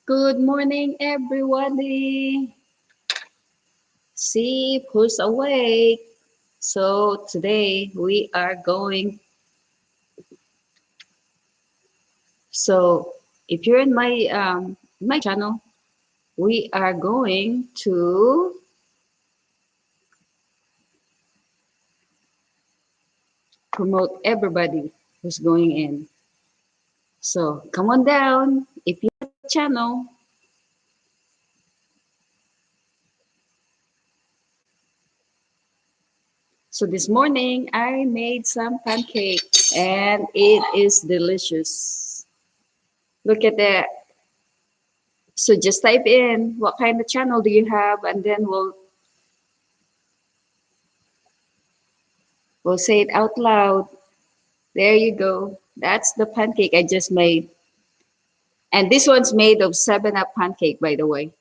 Good morning, everybody. See who's awake. So today we are going. So if you're in my channel, we are going to promote everybody who's going in. So come on down. If you have a channel, so this morning I made some pancake and it is delicious. Look at that. So just type in what kind of channel do you have, and then we'll say it out loud. There you go. That's the pancake I just made. And this one's made of 7-Up pancake, by the way.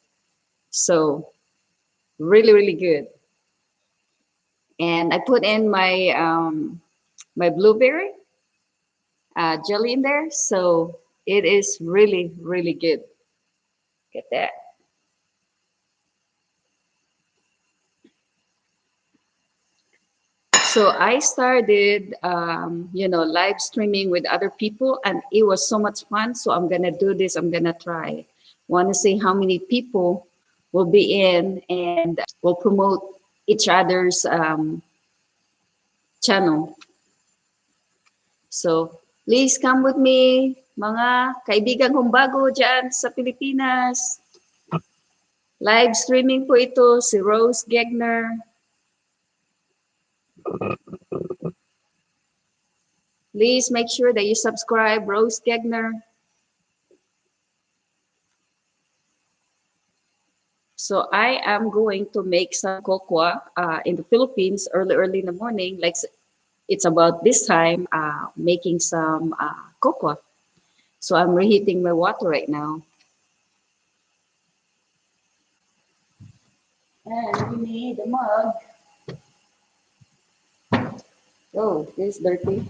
So really, really good. And I put in my blueberry jelly in there. So it is really, really good. Get that. So I started, live streaming with other people, and it was so much fun. So I'm gonna do this. I'm gonna try. Want to see how many people will be in, and we'll promote each other's channel. So please come with me, mga kaibigan kong bago dyan sa Pilipinas. Live streaming po ito, si Rose Gegner. Please make sure that you subscribe, Rose Gegner. So I am going to make some cocoa in the Philippines early in the morning. Like it's about this time, making some cocoa. So I'm reheating my water right now. And we need a mug. Oh, this is dirty.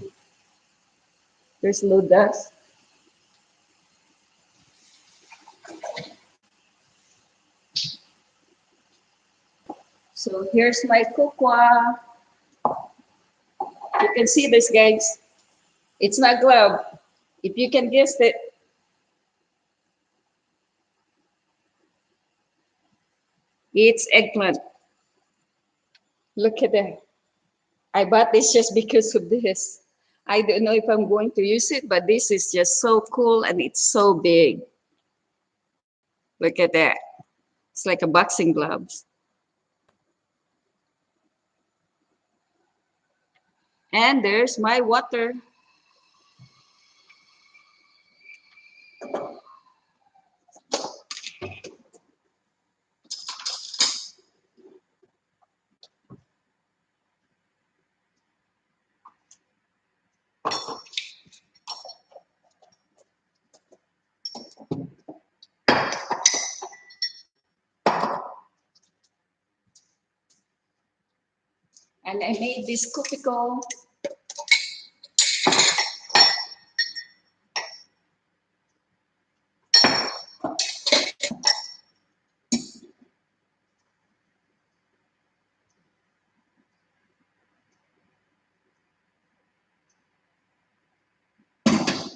There's low dust. So here's my cocoa. You can see this, guys. It's not glove. If you can guess it, it's eggplant. Look at that. I bought this just because of this. I don't know if I'm going to use it, but this is just so cool and it's so big. Look at that. It's like a boxing gloves. And there's my water. And I made this cookie dough.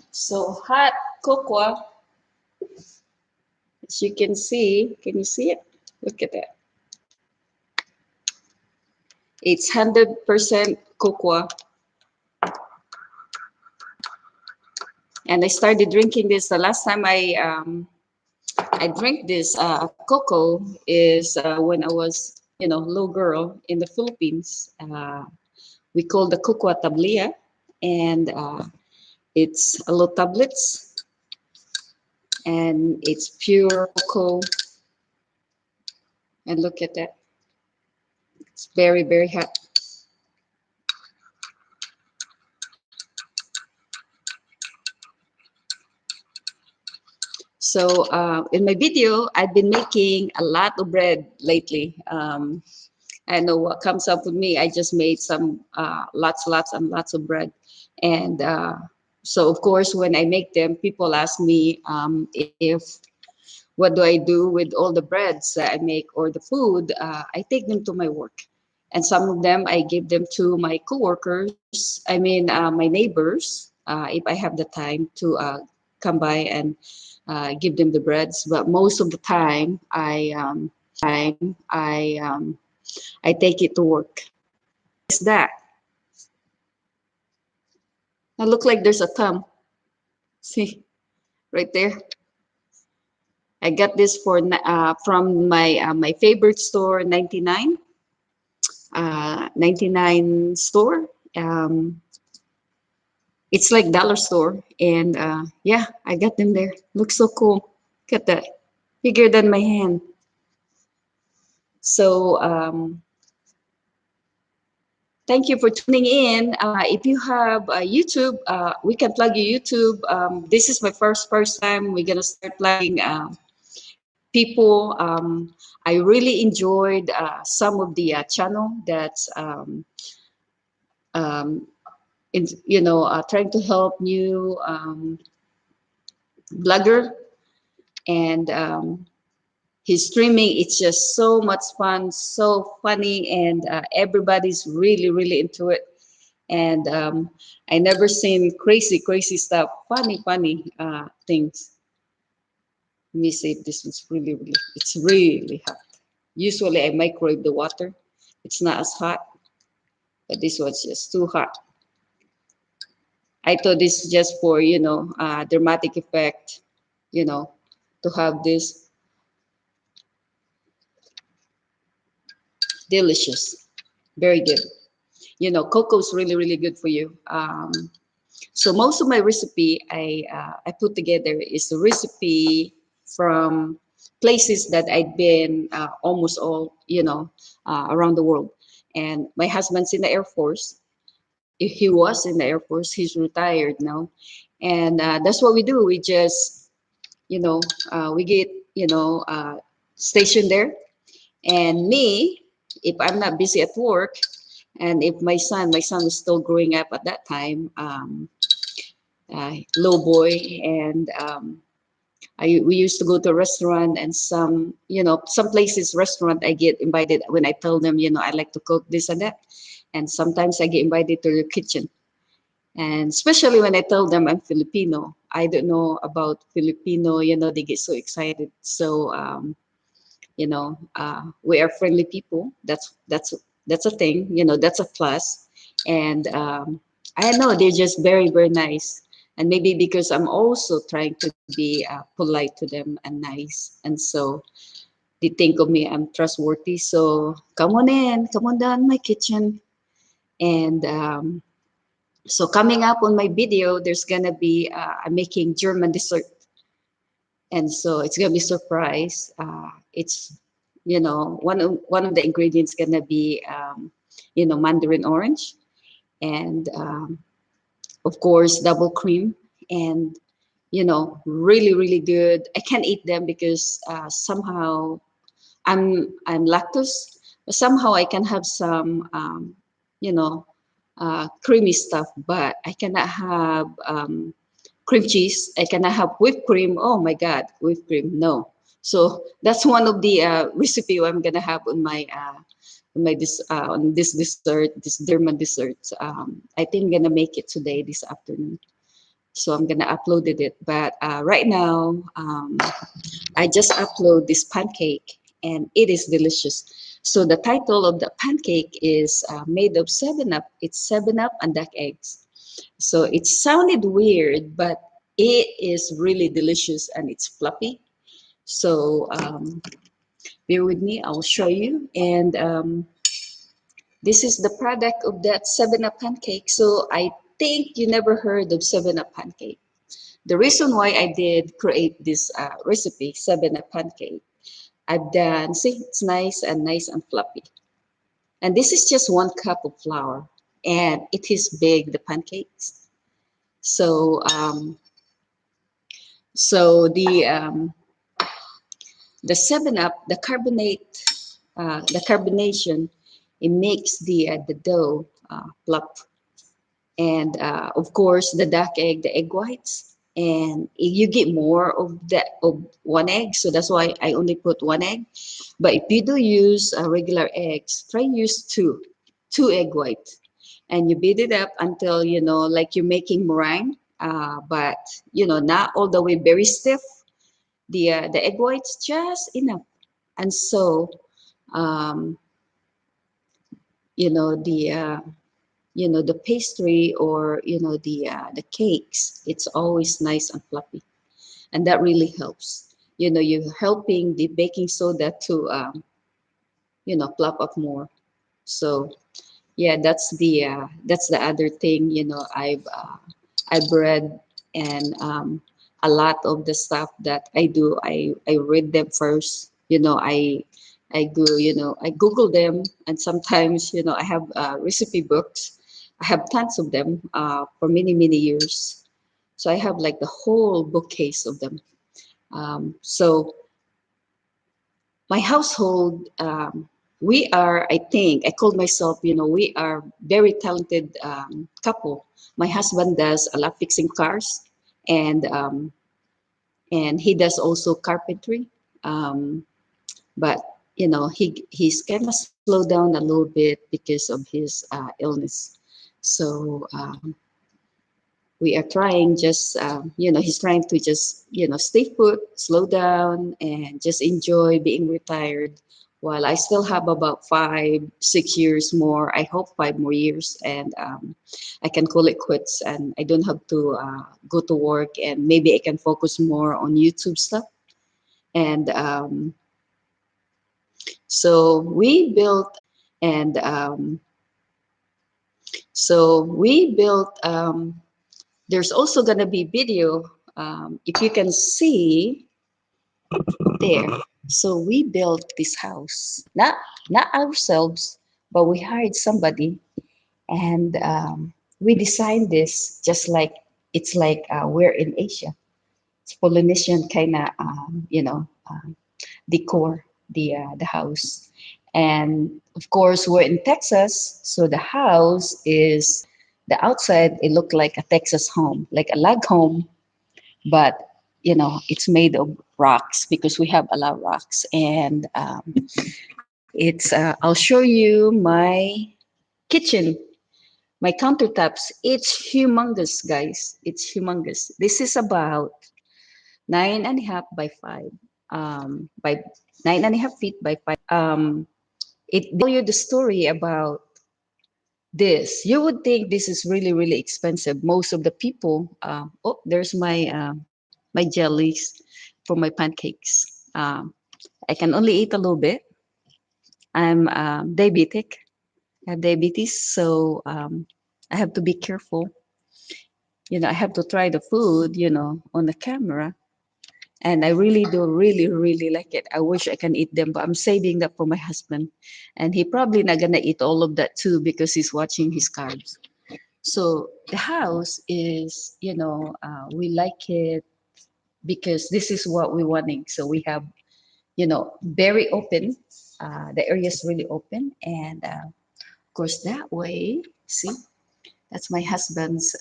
So hot cocoa, as you can see, can you see it? Look at that. It's 100% cocoa. And I started drinking this the last time I drank this cocoa is when I was, little girl in the Philippines. We call the cocoa tablia, and it's a little tablets, and it's pure cocoa. And look at that. It's very, very hot. So in my video, I've been making a lot of bread lately. I know what comes up with me. I just made some lots and lots of bread. And so, of course, when I make them, people ask me if what do I do with all the breads that I make or the food? I take them to my work, and some of them I give them to my coworkers. I mean, my neighbors, if I have the time to come by and give them the breads. But most of the time, I take it to work. Is that? I look like there's a thumb. See, right there. I got this for from my favorite store, 99 store. Um, it's like dollar store, and yeah, I got them there. Looks so cool. Look at that, bigger than my hand. So thank you for tuning in. If you have YouTube, we can plug your YouTube. This is my first time. We're gonna start plugging people. I really enjoyed some of the channel that's um, trying to help new blogger, and his streaming. It's just so much fun, so funny, and everybody's really into it. And I never seen crazy stuff, funny things. Let me see if this one's it's really hot. Usually I microwave the water. It's not as hot, but this one's just too hot. I thought this is just for, dramatic effect, you know, to have this delicious, very good. Cocoa's really good for you. So most of my recipe I put together is the recipe from places that I'd been almost all, around the world. And my husband's in the Air Force. He was in the Air Force. He's retired now, and that's what we do. We just, we get, stationed there. And me, if I'm not busy at work, and if my son was still growing up at that time, low boy, and we used to go to a restaurant, and some places restaurant I get invited when I tell them, I like to cook this and that, and sometimes I get invited to the kitchen. And especially when I tell them I'm Filipino, I don't know about Filipino, they get so excited. So, we are friendly people. That's a thing, that's a plus. And I know they're just very nice. And maybe because I'm also trying to be polite to them and nice. And so they think of me, I'm trustworthy. So come on in, come on down my kitchen. And so coming up on my video, there's gonna be I'm making German dessert, and so it's gonna be surprise. It's one of the ingredients gonna be mandarin orange, and of course double cream, and really good. I can't eat them because somehow I'm lactose, but somehow I can have some you know creamy stuff, but I cannot have cream cheese. I cannot have whipped cream. Oh my God, whipped cream, no. So that's one of the recipe I'm gonna have on this dessert, this German dessert. I think I'm gonna make it today, this afternoon. So I'm gonna upload it. But right now, I just upload this pancake, and it is delicious. So the title of the pancake is made of 7-Up. It's 7-Up and duck eggs. So it sounded weird, but it is really delicious and it's fluffy. So bear with me, I'll show you. And this is the product of that 7-Up pancake. So I think you never heard of 7-Up pancake. The reason why I did create this recipe, 7-Up pancake, I've done, see, it's nice and fluffy. And this is just 1 cup of flour, and it is big, the pancakes. So, so the 7-Up, the carbonation, it makes the dough plump, and of course the duck egg, the egg whites. and you get more of that of one egg. So that's why I only put one egg. But if you do use regular eggs, try use two egg whites, and you beat it up until like you're making meringue. But not all the way very stiff. The egg whites just enough, and so um, the the pastry, or the cakes, it's always nice and fluffy, and that really helps. You're helping the baking soda to fluff up more. So yeah, that's the other thing. I've read, and a lot of the stuff that I do, I read them first. I Google them, and sometimes I have recipe books. I have tons of them for many many years. So I have like the whole bookcase of them. So my household, we are, I think, I call myself, we are very talented couple. My husband does a lot fixing cars, and he does also carpentry. Um, but he's kind of slowed down a little bit because of his illness. So we are trying, just he's trying to just stay put, slow down, and just enjoy being retired, while I still have about 5 6 years more. I hope 5 more years, and I can call it quits, and I don't have to go to work, and maybe I can focus more on YouTube stuff. And so we built and so we built there's also going to be video, if you can see there. So we built this house, not ourselves, but we hired somebody, and we designed this just like it's like we're in Asia. It's Polynesian kind of decor, the house. And of course, we're in Texas, so the house is the outside. It looked like a Texas home, like a log home, but it's made of rocks because we have a lot of rocks. And it's I'll show you my kitchen, my countertops. It's humongous, guys. It's humongous. This is about 9.5 by 5, by 9.5 feet by 5. It tell you the story about this. You would think this is really really expensive. Most of the people, oh, there's my jellies for my pancakes. I can only eat a little bit. I'm diabetic. I have diabetes, so I have to be careful. I have to try the food, on the camera. And I really do really, really like it. I wish I can eat them, but I'm saving that for my husband. And he probably not gonna eat all of that too because he's watching his carbs. So the house is, we like it because this is what we're wanting. So we have, very open. The area is really open, and of course that way. See, that's my husband's,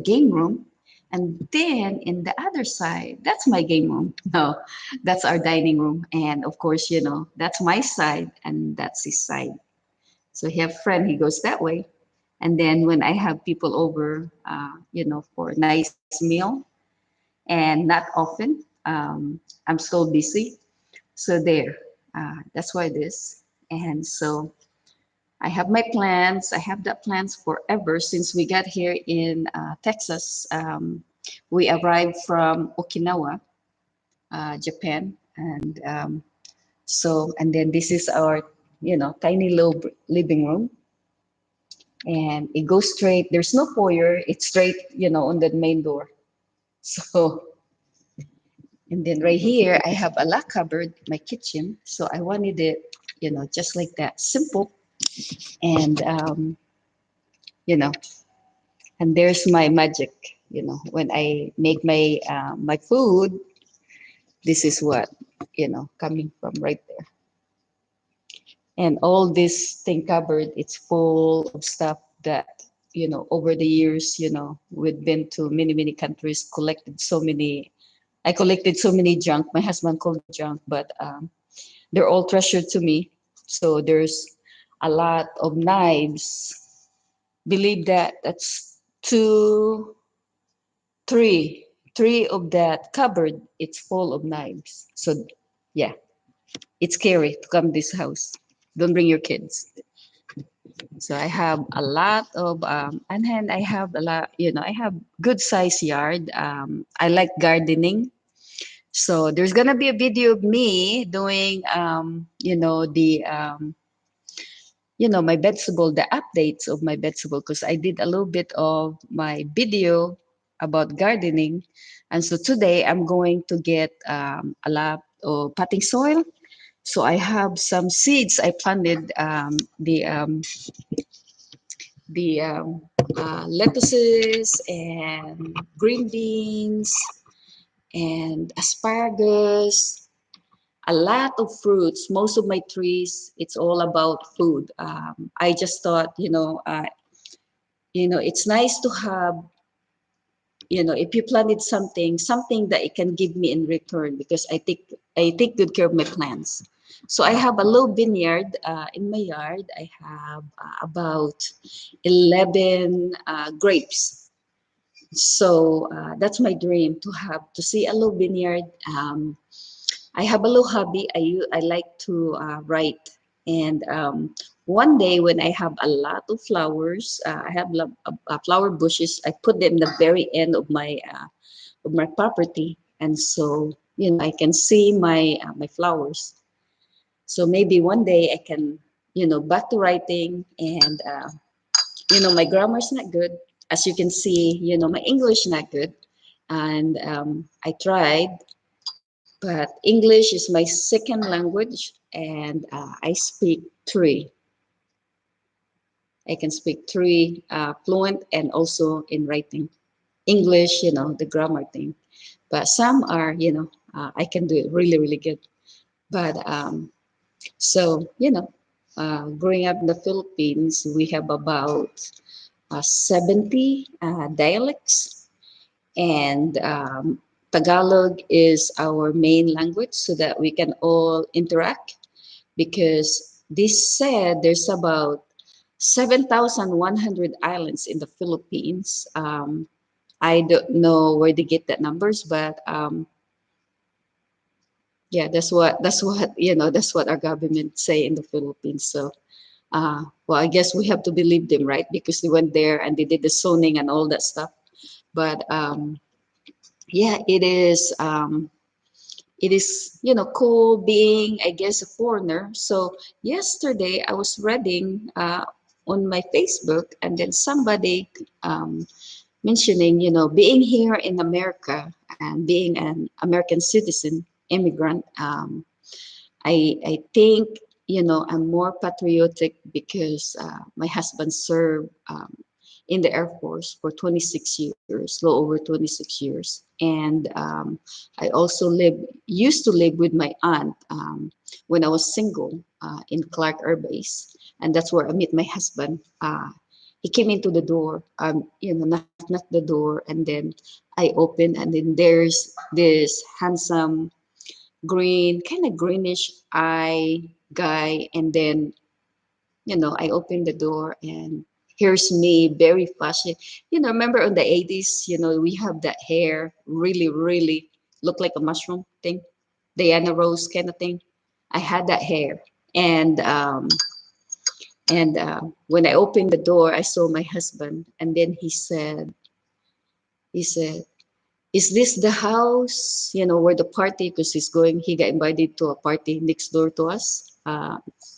game room. And then in the other side, that's my game room. No, that's our dining room. And of course, that's my side and that's his side. So he have friend, he goes that way. And then when I have people over, for a nice meal, and not often, I'm so busy. So there, that's why it is. And so I have my plans. I have that plans forever since we got here in Texas. We arrived from Okinawa, Japan, and and then this is our, tiny little living room, and it goes straight. There's no foyer. It's straight, on the main door. So, and then right here I have a lock cupboard, my kitchen. So I wanted it, just like that, simple, and you know and there's my magic. When I make my food, this is what coming from right there. And all this thing cupboard, it's full of stuff that over the years, we've been to many, many countries, I collected so many junk. My husband called it junk, but they're all treasured to me. So there's a lot of knives. Believe that that's two, three, three of that cupboard. It's full of knives. So yeah, it's scary to come this house. Don't bring your kids. So I have a lot of, and then I have a lot, I have good size yard. I like gardening. So there's gonna be a video of me doing, my vegetable, the updates of my vegetable, because I did a little bit of my video about gardening. And so today I'm going to get a lot of potting soil. So I have some seeds I planted, the lettuces and green beans and asparagus, a lot of fruits. Most of my trees, it's all about food. I just thought, it's nice to have, if you planted something that it can give me in return, because I take good care of my plants. So I have a little vineyard in my yard. I have about 11 grapes. So that's my dream, to see a little vineyard. I have a little hobby. I like to write, and one day when I have a lot of flowers, I have flower bushes. I put them in the very end of my property, and so I can see my flowers. So maybe one day I can back to writing, and my grammar's not good, as you can see. My English not good, and I tried, but English is my second language, and I speak three. I can speak three fluent, and also in writing. English, the grammar thing. But some are, I can do it really, really good. But so, growing up in the Philippines, we have about 70 dialects, and Tagalog is our main language, so that we can all interact, because this said there's about 7,100 islands in the Philippines. I don't know where they get that numbers, but yeah, that's what our government say in the Philippines. So well, I guess we have to believe them, right? Because they went there and they did the zoning and all that stuff. But yeah, it is cool being, I guess, a foreigner. So yesterday I was reading on my Facebook, and then somebody mentioning, being here in America and being an American citizen, immigrant. I think, I'm more patriotic because my husband served in the Air Force for 26 years, little over 26 years. And I also used to live with my aunt when I was single in Clark Air Base. And that's where I met my husband. He came into the door, knocked the door, and then I opened, and then there's this handsome green, kind of greenish eye guy. And then, I opened the door, and here's me, very fashion. Remember in the 80s, we have that hair, really, really look like a mushroom thing, Diana Rose kind of thing. I had that hair. And when I opened the door, I saw my husband, and then he said, is this the house, where the party, because he got invited to a party next door to us.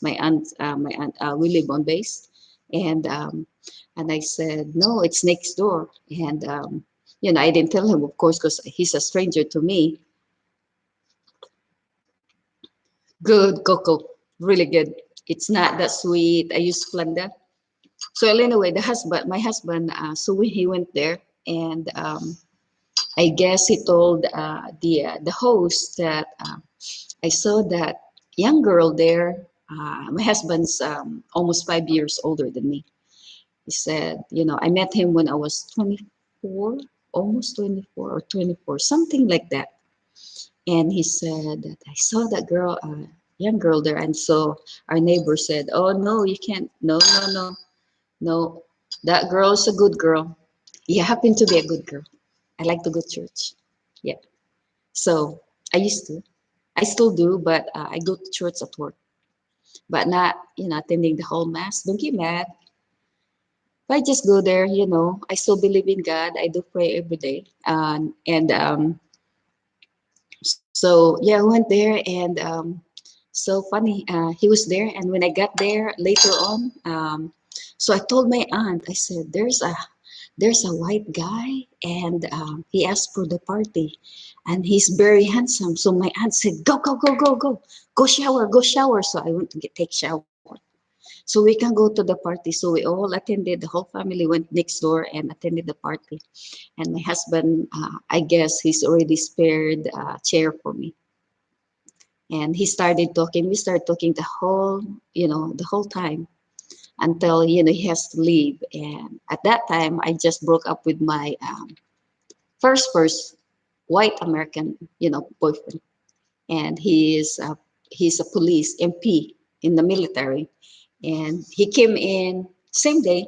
We live on base. And I said, no, it's next door. And, I didn't tell him, of course, because he's a stranger to me. Good cocoa, really good. It's not that sweet. I use Splenda. So anyway, my husband, so he went there, and I guess he told the host that I saw that young girl there. My husband's almost 5 years older than me. He said, I met him when I was 24, almost 24 or 24, something like that. And he said that I saw that girl, young girl there. And so our neighbor said, "Oh, no, you can't. No, no, no, no. That girl's a good girl. You happen to be a good girl. I like to go to church." Yeah. So I used to. I still do, but I go to church at work, but not, attending the whole mass. Don't get mad. If I just go there, I still believe in God. I do pray every day. And so yeah, I went there, and so funny. He was there, and when I got there later on, so I told my aunt. I said, "There's a white guy, and he asked for the party, and he's very handsome." So my aunt said, "Go, go, go, go, go, go shower, go shower." So I went to take shower, so we can go to the party. So we all attended. The whole family went next door and attended the party. And my husband, I guess he's already spared a chair for me. And he started talking. We started talking the whole time until, he has to leave. And at that time, I just broke up with my first white American, boyfriend. And he's a police MP in the military. And he came in same day.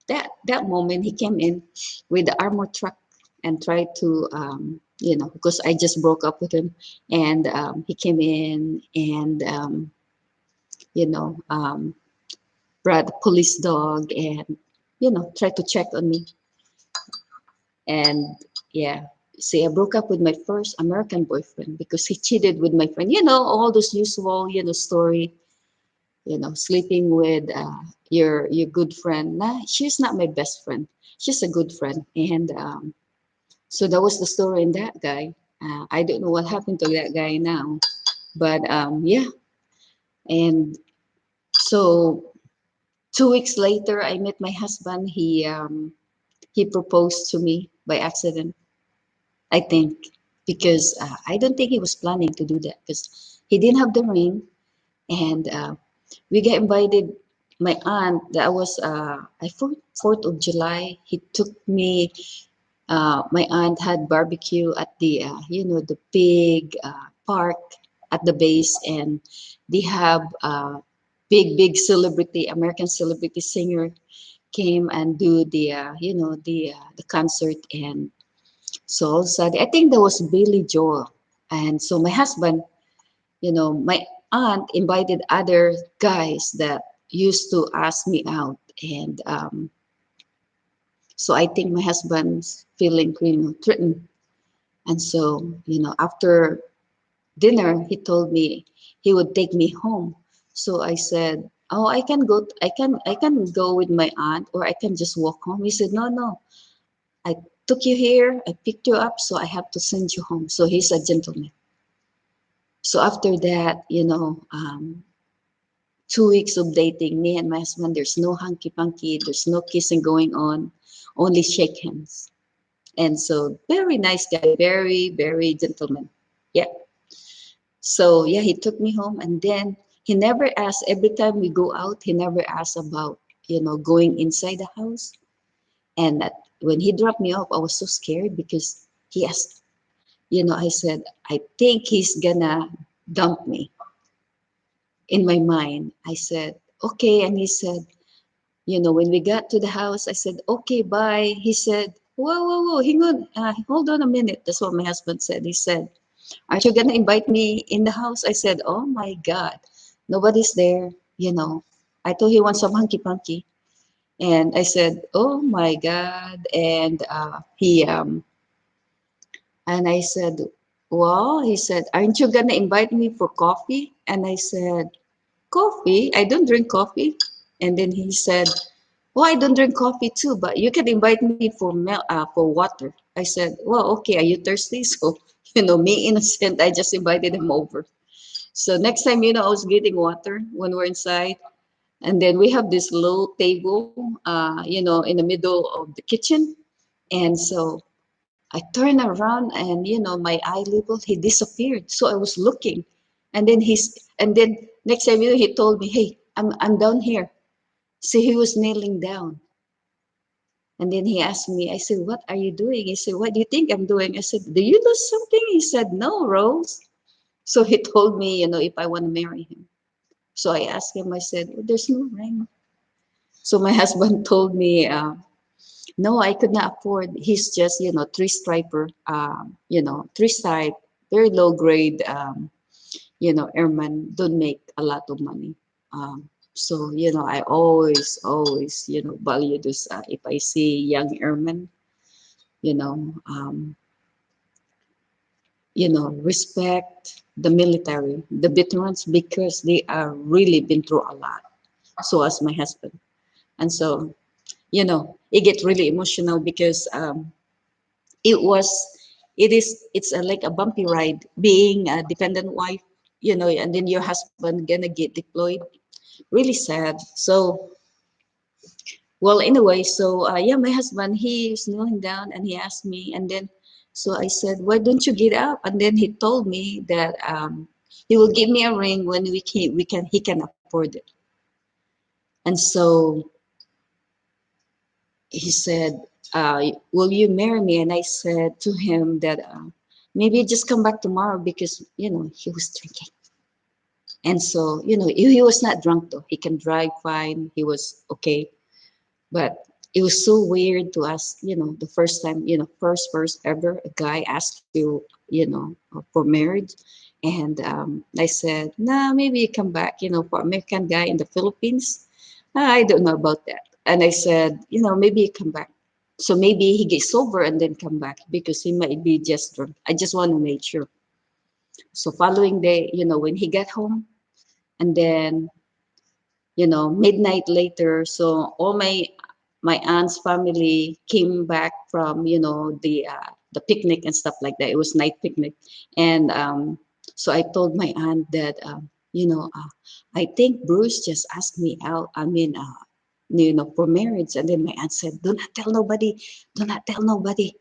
That moment he came in with the armor truck and tried to, because I just broke up with him, and he came in and, you know um, brought a police dog and, tried to check on me. And yeah, see, I broke up with my first American boyfriend because he cheated with my friend, all those usual, story, sleeping with your good friend. Nah, she's not my best friend. She's a good friend. And so that was the story in that guy. I don't know what happened to that guy now, but yeah. And so 2 weeks later, I met my husband. He proposed to me by accident, I think, because I don't think he was planning to do that because he didn't have the ring. And we got invited. My aunt, that was I 4th of July. He took me. My aunt had barbecue at the big park at the base, and they have big celebrity, American celebrity singer came and do the concert. And so all of a sudden, I think that was Billy Joel. And so my husband, my aunt invited other guys that used to ask me out. And so I think my husband's feeling, threatened. And so, after dinner, he told me he would take me home. So I said, "Oh, I can go with my aunt, or I can just walk home." He said, "No, no. I took you here, I picked you up, so I have to send you home." So he's a gentleman. So after that, 2 weeks of dating, me and my husband, there's no hanky panky, there's no kissing going on, only shake hands. And so very nice guy, very, very gentleman. Yeah. So yeah, he took me home, and then he never asked. Every time we go out, he never asked about, going inside the house. And when he dropped me off, I was so scared because he asked, I said, "I think he's gonna dump me." In my mind, I said, "Okay." And he said, when we got to the house, I said, "Okay, bye." He said, "Whoa, whoa, whoa, hang on, hold on a minute." That's what my husband said. He said, "Aren't you gonna invite me in the house?" I said, "Oh my God, nobody's there." I thought he wants some hanky panky. And I said, "Oh my God." And I said, "Well," he said, "aren't you gonna invite me for coffee?" And I said, "Coffee? I don't drink coffee." And then he said, "Well, I don't drink coffee too, but you can invite me for water." I said, "Well, okay. Are you thirsty?" So, me innocent, I just invited him over. So next time, I was getting water when we're inside. And then we have this low table, in the middle of the kitchen. And so I turned around, and, my eye level, he disappeared. So I was looking. And then next time, he told me, "Hey, I'm down here." So he was kneeling down. And then he asked me, I said, what are you doing? He said, what do you think I'm doing? I said, do you lose something? He said, no, Rose. So he told me, if I want to marry him. So I asked him, I said, well, there's no ring. So my husband told me, no, I could not afford. He's just, three striper, three stripe, very low grade, airman, don't make a lot of money. So, I always, value this. If I see young airmen, you know, um, respect the military, the veterans, because they are really been through a lot. So as my husband. And so, it get really emotional because it was it's like a bumpy ride being a dependent wife, and then your husband gonna get deployed, really sad. So well, anyway, so yeah, my husband, he is kneeling down and he asked me, and then so I said, why don't you get up? And then he told me that he will give me a ring when he can afford it. And so he said, will you marry me? And I said to him that maybe just come back tomorrow because, he was drinking. And so, he was not drunk though. He can drive fine. He was okay. But it was so weird to us, the first time, first ever a guy asked you, for marriage. And I said, nah, maybe you come back, for American guy in the Philippines. I don't know about that. And I said, maybe you come back. So maybe he gets sober and then come back because he might be just drunk. I just want to make sure. So following day, when he got home and then, midnight later, so all my aunt's family came back from, the picnic and stuff like that. It was night picnic. And so I told my aunt that, I think Bruce just asked me out. I mean, for marriage. And then my aunt said, do not tell nobody, do not tell nobody.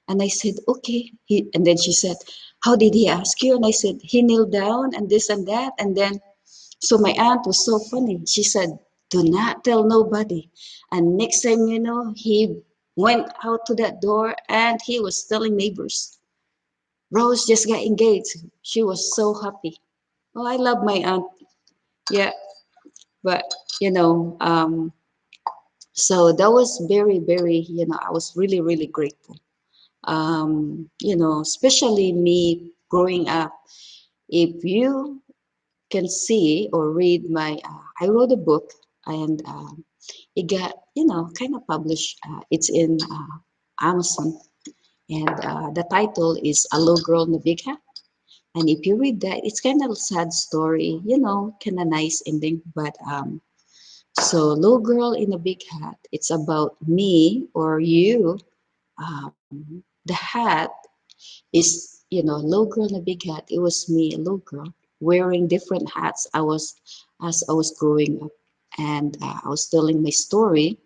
And I said, okay. And then she said, how did he ask you? And I said, he knelt down and this and that. And then, so my aunt was so funny. She said, do not tell nobody. And next time, he went out to that door and he was telling neighbors, Rose just got engaged. She was so happy. Oh, I love my aunt. Yeah. But, you know, um, so that was very, very, I was really, really grateful. Especially me growing up. If you can see or read I wrote a book and it got, kind of published. It's in Amazon. And the title is A Low Girl in a Big Hat. And if you read that, it's kind of a sad story, kind of nice ending. But so, Low Girl in a Big Hat, it's about me or you. The hat is, low girl in a big hat. It was me, a little girl, wearing different hats. As I was growing up, and I was telling my story,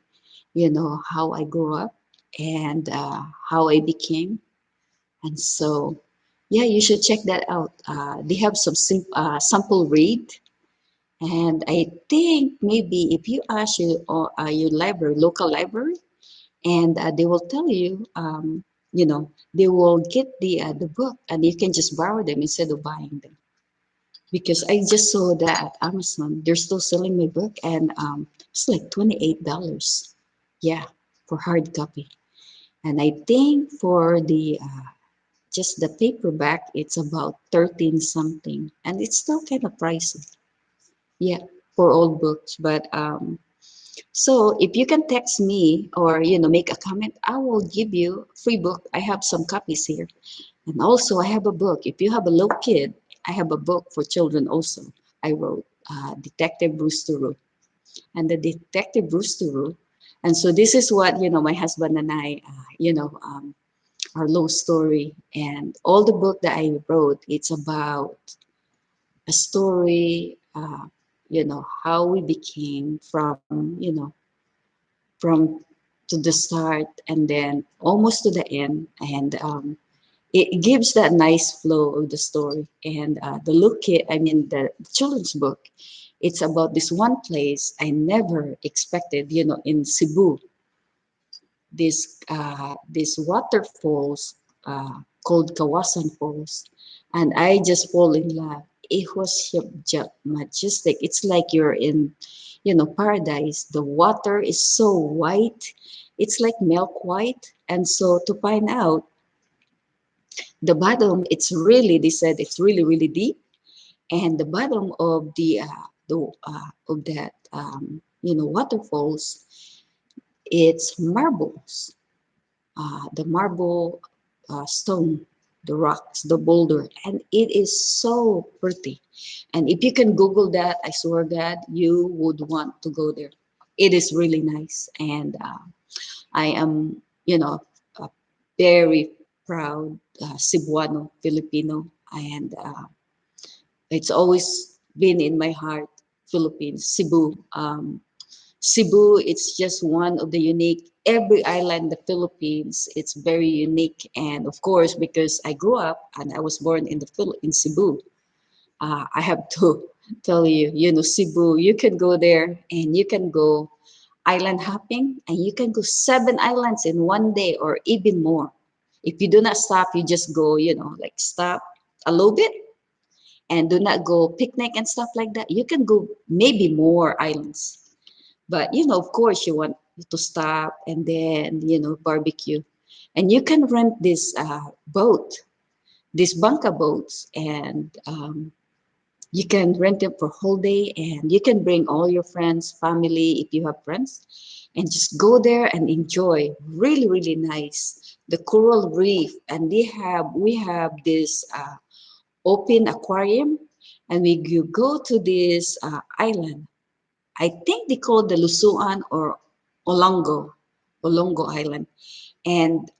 how I grew up and how I became. And so, yeah, you should check that out. They have some sample read. And I think maybe if you ask your library, local library, and they will tell you, they will get the book, and you can just borrow them instead of buying them. Because I just saw that at Amazon, they're still selling my book, and it's like $28. Yeah, for hard copy, and I think for the just the paperback, it's about 13 something, and it's still kind of pricey. Yeah, for old books, but so if you can text me or make a comment, I will give you a free book. I have some copies here. And also I have a book. If you have a little kid, I have a book for children also. I wrote Detective Brewsteroo. And the Detective Brewsteroo. And so this is what, my husband and I, our love story. And all the book that I wrote, it's about a story, how we became from, from to the start and then almost to the end. And it gives that nice flow of the story. And the children's book, it's about this one place I never expected, in Cebu. this waterfalls called Kawasan Falls, and I just fall in love. It was majestic. It's like you're in, paradise. The water is so white. It's like milk white. And so to find out the bottom, they said it's really, really deep. And the bottom of of that, waterfalls, it's marbles, the marble stone, the rocks, the boulder, and it is so pretty. And if you can Google that, I swear God, you would want to go there. It is really nice, and I am, a very proud Cebuano Filipino, and it's always been in my heart. Philippines, Cebu. Cebu, it's just one of the unique, every island in the Philippines, it's very unique. And of course, because I grew up and I was born in Cebu, I have to tell you, Cebu, you can go there and you can go island hopping and you can go 7 islands in one day or even more. If you do not stop, you just go, like stop a little bit and do not go picnic and stuff like that. You can go maybe more islands, but of course, you want to stop and then barbecue, and you can rent this boat, these banca boats, and you can rent them for whole day, and you can bring all your friends, family, if you have friends, and just go there and enjoy. Really, really nice. The coral reef, and we have this open aquarium, and you go to this island. I think they call the Lusuan or Olongo, Olongo Island. And,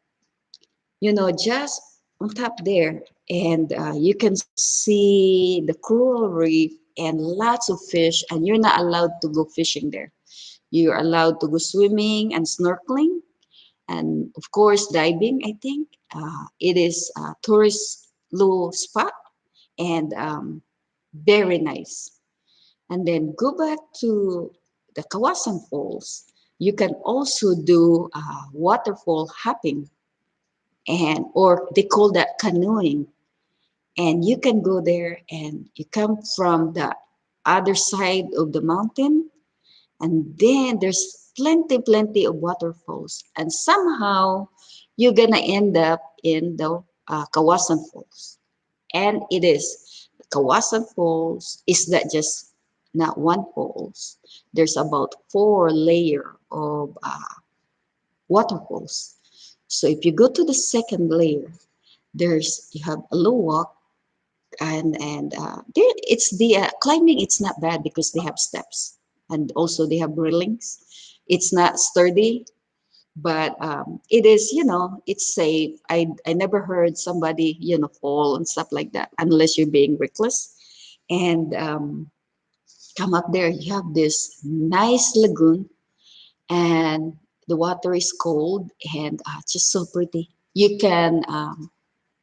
just on top there, and you can see the coral reef and lots of fish, and you're not allowed to go fishing there. You're allowed to go swimming and snorkeling, and of course, diving, I think. It is a tourist low spot and very nice. And then go back to the Kawasan Falls. You can also do waterfall hopping, and or they call that canoeing. And you can go there and you come from the other side of the mountain, and then there's plenty of waterfalls, and somehow you're gonna end up in the Kawasan Falls. And it is Kawasan Falls is that just not one falls. There's about 4 layer of waterfalls. So if you go to the second layer, you have a low walk, and there it's the climbing. It's not bad because they have steps, and also they have railings. It's not sturdy, but it is, it's safe. I never heard somebody fall and stuff like that unless you're being reckless. And come up there, you have this nice lagoon, and the water is cold and just so pretty. You can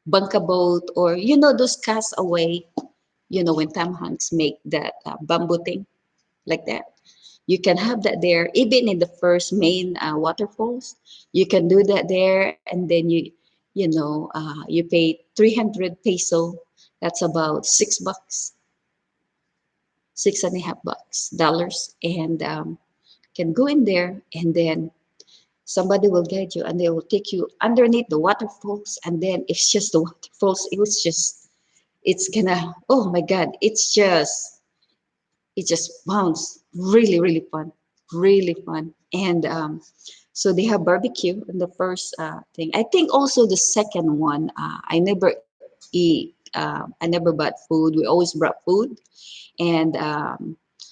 bunk a boat, or those castaway, when Tom Hanks make that bamboo thing like that. You can have that there, even in the first main waterfalls. You can do that there, and then you pay 300 peso. That's about $6, $6.50 and can go in there, and then somebody will guide you, and they will take you underneath the waterfalls, and then it's just the waterfalls. It's gonna, oh my God, it just bounce. Really, really fun. Really fun. And so they have barbecue in the first thing. I think also the second one, I never eat, I never bought food. We always brought food. And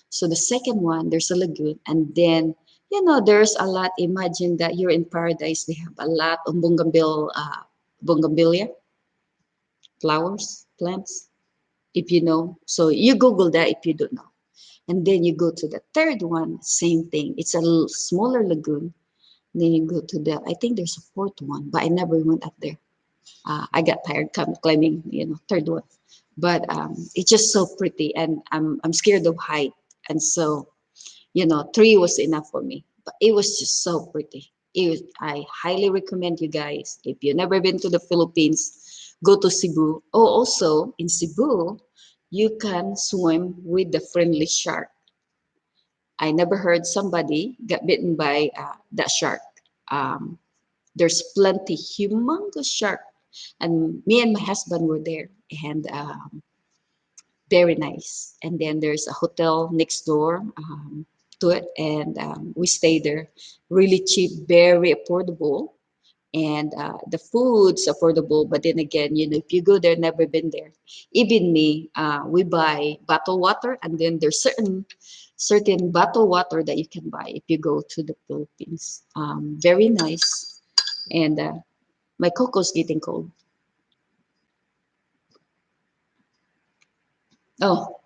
so the second one, there's a lagoon. And then, there's a lot. Imagine that you're in paradise. They have a lot of bougainvillea flowers, plants, if you know. So you Google that if you don't know. And then you go to the third one, same thing. It's a little smaller lagoon. Then you go to I think there's a fourth one, but I never went up there. I got tired climbing, third one. But it's just so pretty, and I'm scared of height. And so, three was enough for me. But it was just so pretty. I highly recommend you guys, if you've never been to the Philippines, go to Cebu. Oh, also in Cebu, you can swim with the friendly shark. I never heard somebody got bitten by that shark. Um, there's plenty humongous shark, and me and my husband were there, and very nice. And then there's a hotel next door to it, and we stay there. Really cheap, very affordable, and the food's affordable. But then again, if you go there, never been there. Even me, we buy bottled water, and then there's certain bottled water that you can buy if you go to the Philippines. Very nice, and my coco's getting cold. Oh,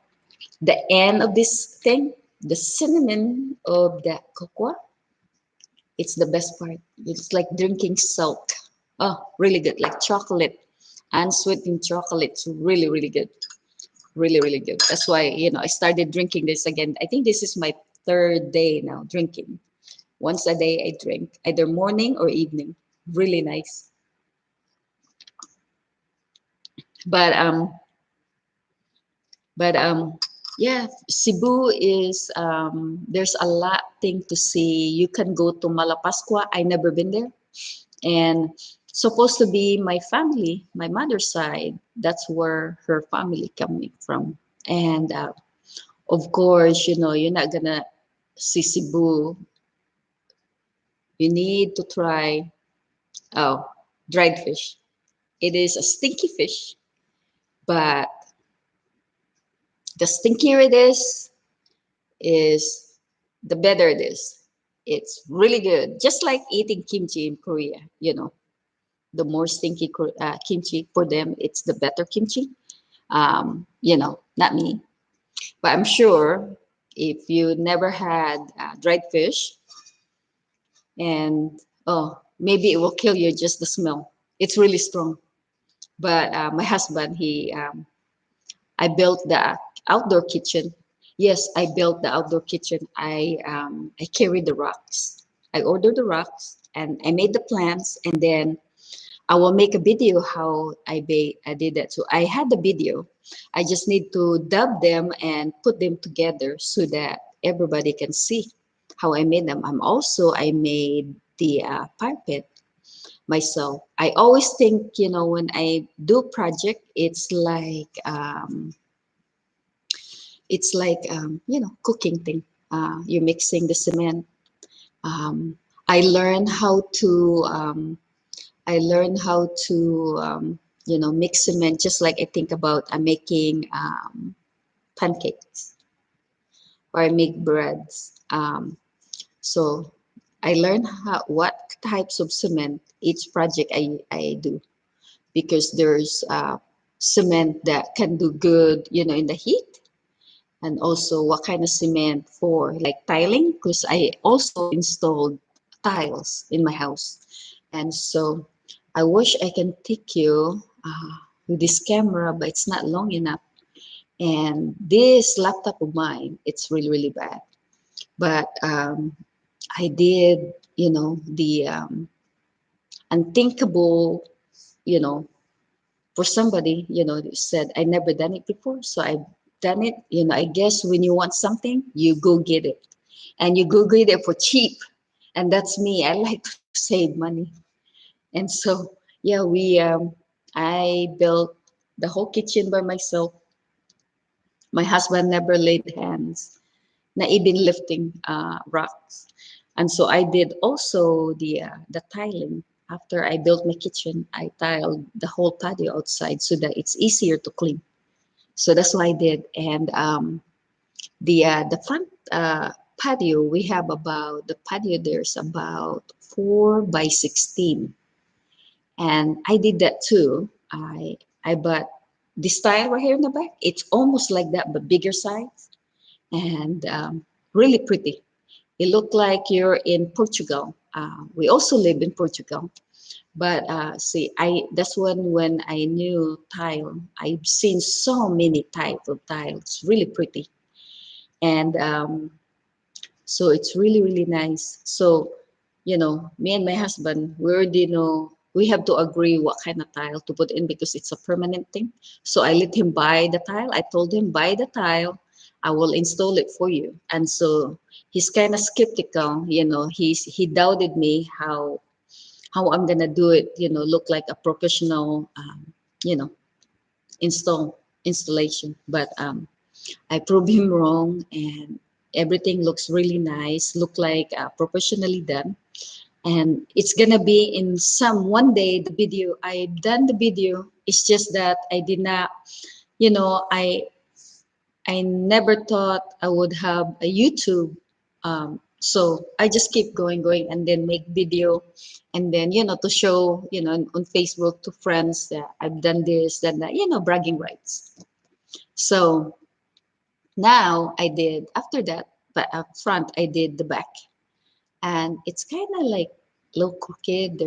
the end of this thing, the cinnamon of the cocoa, it's the best part. It's like drinking salt. Oh, really good, like chocolate, unsweetened chocolate. It's really, really good. Really, really good. That's why, I started drinking this again. I think this is my third day now drinking. Once a day I drink, either morning or evening. Really nice. But but yeah, Cebu is there's a lot thing to see. You can go to Malapascua. I never been there, and supposed to be my family, my mother's side. That's where her family coming from, and of course, you're not gonna see Cebu. You need to try oh dried fish. It is a stinky fish, but the stinkier it is the better it is. It's really good. Just like eating kimchi in Korea, the more stinky kimchi for them, it's the better kimchi. Not me, but I'm sure if you never had dried fish, and oh, maybe it will kill you just the smell. It's really strong. But my husband, I built the outdoor kitchen. Yes, I built the outdoor kitchen. I carried the rocks. I ordered the rocks and I made the plans, and then I will make a video how I did that. So I had the video. I just need to dub them and put them together so that everybody can see how I made them. I made the parpet myself. I always think, when I do project, it's like cooking thing. You're mixing the cement. Um, I learned how to I learned how to mix cement, just like I think about making pancakes or I make breads. So I learned what types of cement each project I do, because there's cement that can do good, in the heat, and also what kind of cement for like tiling, because I also installed tiles in my house. And so I wish I can take you with this camera, but it's not long enough. And this laptop of mine, it's really, really bad. But I did, the unthinkable, you know, for somebody, said I never done it before. So I've done it. I guess when you want something, you go get it. And you go get it for cheap. And that's me. I like to save money. And so, yeah, I built the whole kitchen by myself. My husband never laid hands, not even lifting rocks. And so I did also the tiling. After I built my kitchen, I tiled the whole patio outside so that it's easier to clean. So that's what I did. And the front patio, we have about the patio there's about 4 by 16, and I did that too. I bought this tile right here in the back. It's almost like that, but bigger size, and really pretty. It looked like you're in Portugal. We also live in Portugal, but see, I that's when I knew tile. I've seen so many type of tiles, really pretty, and so it's really really nice. So me and my husband, we already know we have to agree what kind of tile to put in because it's a permanent thing. So I let him buy the tile. I told him, buy the tile, I will install it for you. And so he's kind of skeptical, he doubted me how I'm gonna do it, look like a professional, you know, installation. But I proved him wrong, and everything looks really nice, look like professionally done. And it's gonna be in some one day the video. I've done the video. It's just that I did not, you know, I never thought I would have a YouTube. So I just keep going, and then make video, and then to show on Facebook to friends that I've done this, then that, bragging rights. So now I did after that, but up front I did the back, and it's kind of like low crooked.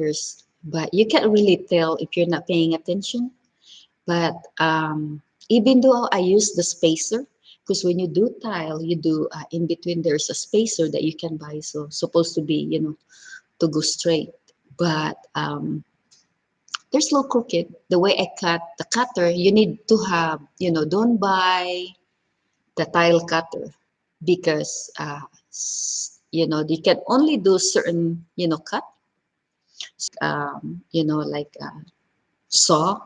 But you can't really tell if you're not paying attention. But even though I use the spacer, because when you do tile, you do in between, there's a spacer that you can buy. So supposed to be, to go straight. But there's low crooked. The way I cut the cutter, you need to have, don't buy the tile cutter because, you can only do certain, cut. Like saw,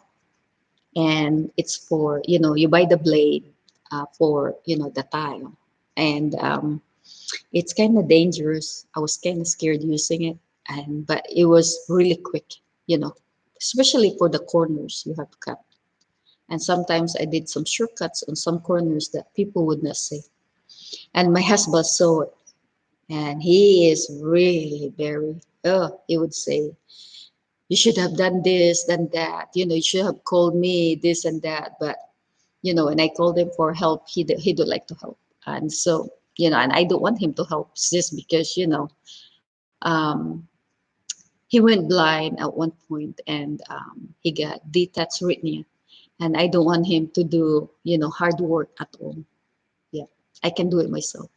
and it's for you buy the blade for the tile, and it's kind of dangerous. I was kind of scared using it, and but it was really quick, you know especially for the corners you have to cut. And sometimes I did some shortcuts on some corners that people would not see, and my husband saw it, and he is really very, he would say, you should have done this, done that, you should have called me, this and that. But when I called him for help, he would like to help. And so, and I don't want him to help just because, um, he went blind at one point, and he got detached retina. And I don't want him to do, hard work at all. Yeah, I can do it myself.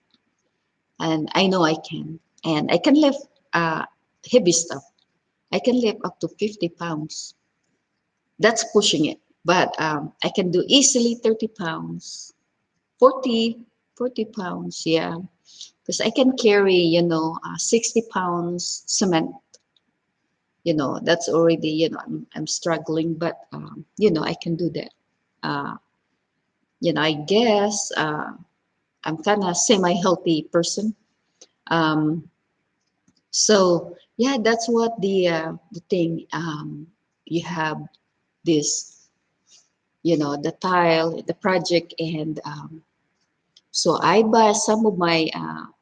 And I know I can. And I can lift heavy stuff. I can lift up to 50 pounds. That's pushing it. But I can do easily 30 pounds, 40, 40 pounds, yeah. Because I can carry, 60 pounds cement. That's already, I'm struggling, but, I can do that. Uh, I guess I'm kind of semi-healthy person. Um, so, yeah, that's what the thing, you have this, the tile, the project, and so I buy some of my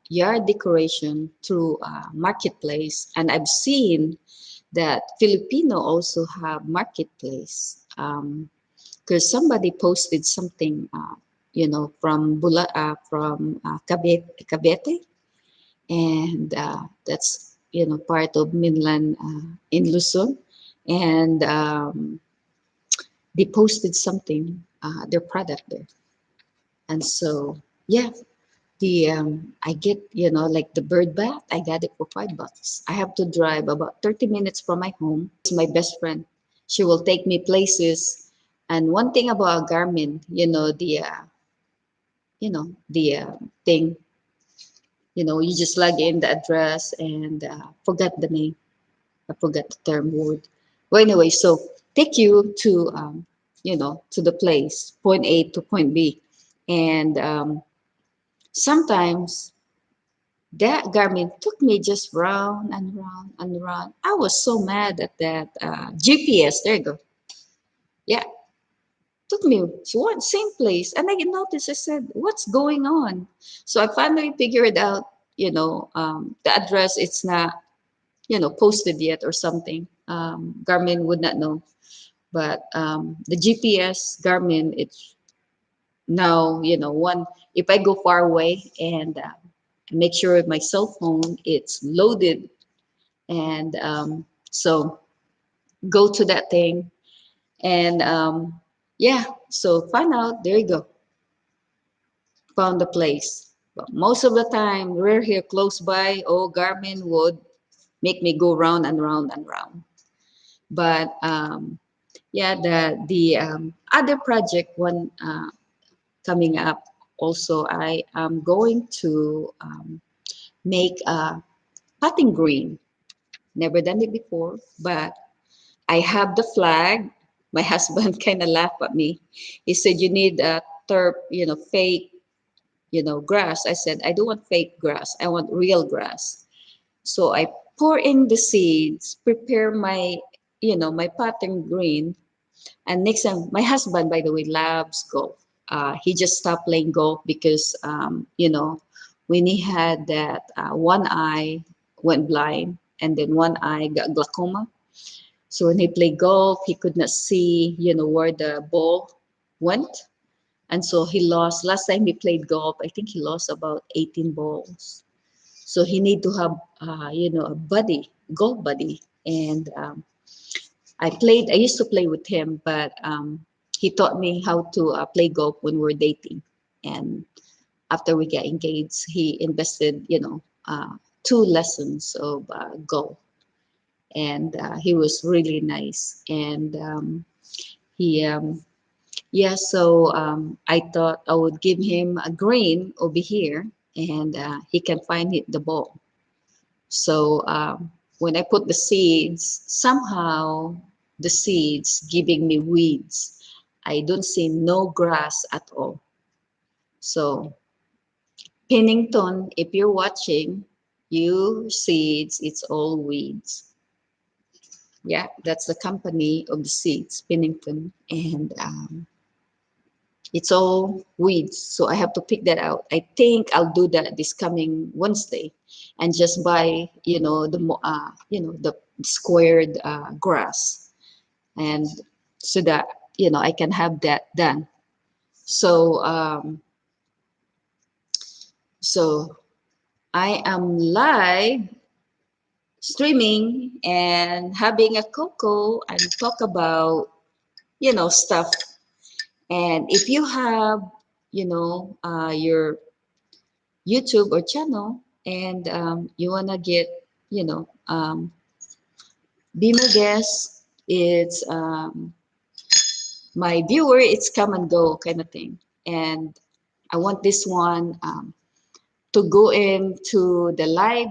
yard decoration through marketplace, and I've seen that Filipino also have marketplace, because somebody posted something, from Cavite, and that's part of mainland in Luzon, and they posted something, their product there. And so, yeah, I get, like the bird bath, I got it for $5. I have to drive about 30 minutes from my home. It's my best friend. She will take me places. And one thing about Garmin, the thing, you just log in the address, and forget the name. I forgot the term word. Well, anyway, so take you to the place, point A to point B. And sometimes that Garmin took me just round and round and round. I was so mad at that GPS. There you go. Yeah, took me to one same place, and I noticed. I said, "What's going on?" So I finally figured out. The address. It's not posted yet or something. Garmin would not know, but the GPS Garmin. It's now one. If I go far away and make sure my cell phone it's loaded, and so go to that thing, and yeah, so find out, there you go, found the place. But most of the time we're here close by, oh, Garmin would make me go round and round and round. But yeah, the other project one coming up also, I am going to make a potting green. Never done it before, but I have the flag. My husband kind of laughed at me. He said, "You need a turf, fake, grass." I said, "I don't want fake grass. I want real grass." So I pour in the seeds, prepare my potting green. And next time, my husband, by the way, loves golf. He just stopped playing golf because, when he had that one eye went blind and then one eye got glaucoma. So when he played golf, he could not see, where the ball went. And so he lost. Last time he played golf, I think he lost about 18 balls. So he need to have, a buddy, golf buddy. And I used to play with him, but he taught me how to play golf when we were dating. And after we got engaged, he invested, 2 lessons of golf. And he was really nice. And he, yeah, so I thought I would give him a green over here and he can find the ball. So when I put the seeds, somehow the seeds giving me weeds. I don't see no grass at all. So Pennington, if you're watching, you seeds, it's all weeds. Yeah, that's the company of the seeds, Pennington, and it's all weeds. So I have to pick that out. I think I'll do that this coming Wednesday, and just buy, the squared grass, and so that I can have that done. So so I am live streaming and having a cocoa and talk about stuff. And if you have your YouTube or channel and you wanna get you know be my guest, it's my viewer, it's come and go kind of thing. And I want this one to go into the live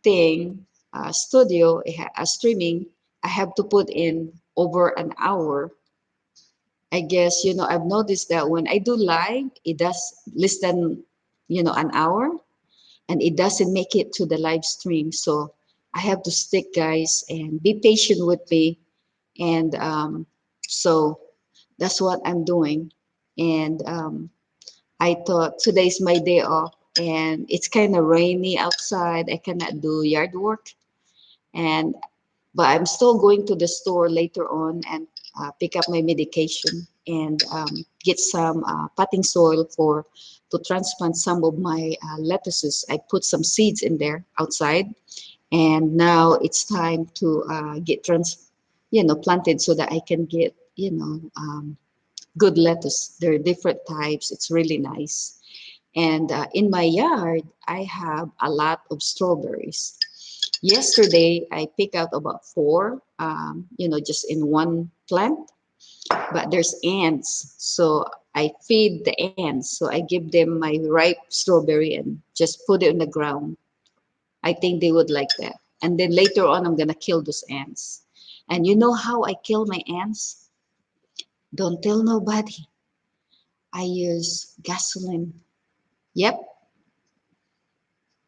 thing, studio, streaming. I have to put in over an hour. I guess, I've noticed that when I do live, it does less than, an hour, and it doesn't make it to the live stream. So I have to stick, guys, and be patient with me. And so that's what I'm doing. And I thought today's my day off, and it's kind of rainy outside. I cannot do yard work, and but I'm still going to the store later on and pick up my medication and get some potting soil to transplant some of my lettuces. I put some seeds in there outside, and now it's time to get planted so that I can get good lettuce. There are different types. It's really nice. And in my yard, I have a lot of strawberries. Yesterday, I picked out about 4, just in one plant, but there's ants. So I feed the ants. So I give them my ripe strawberry and just put it on the ground. I think they would like that. And then later on, I'm going to kill those ants. And you know how I kill my ants? Don't tell nobody. I use gasoline. Yep,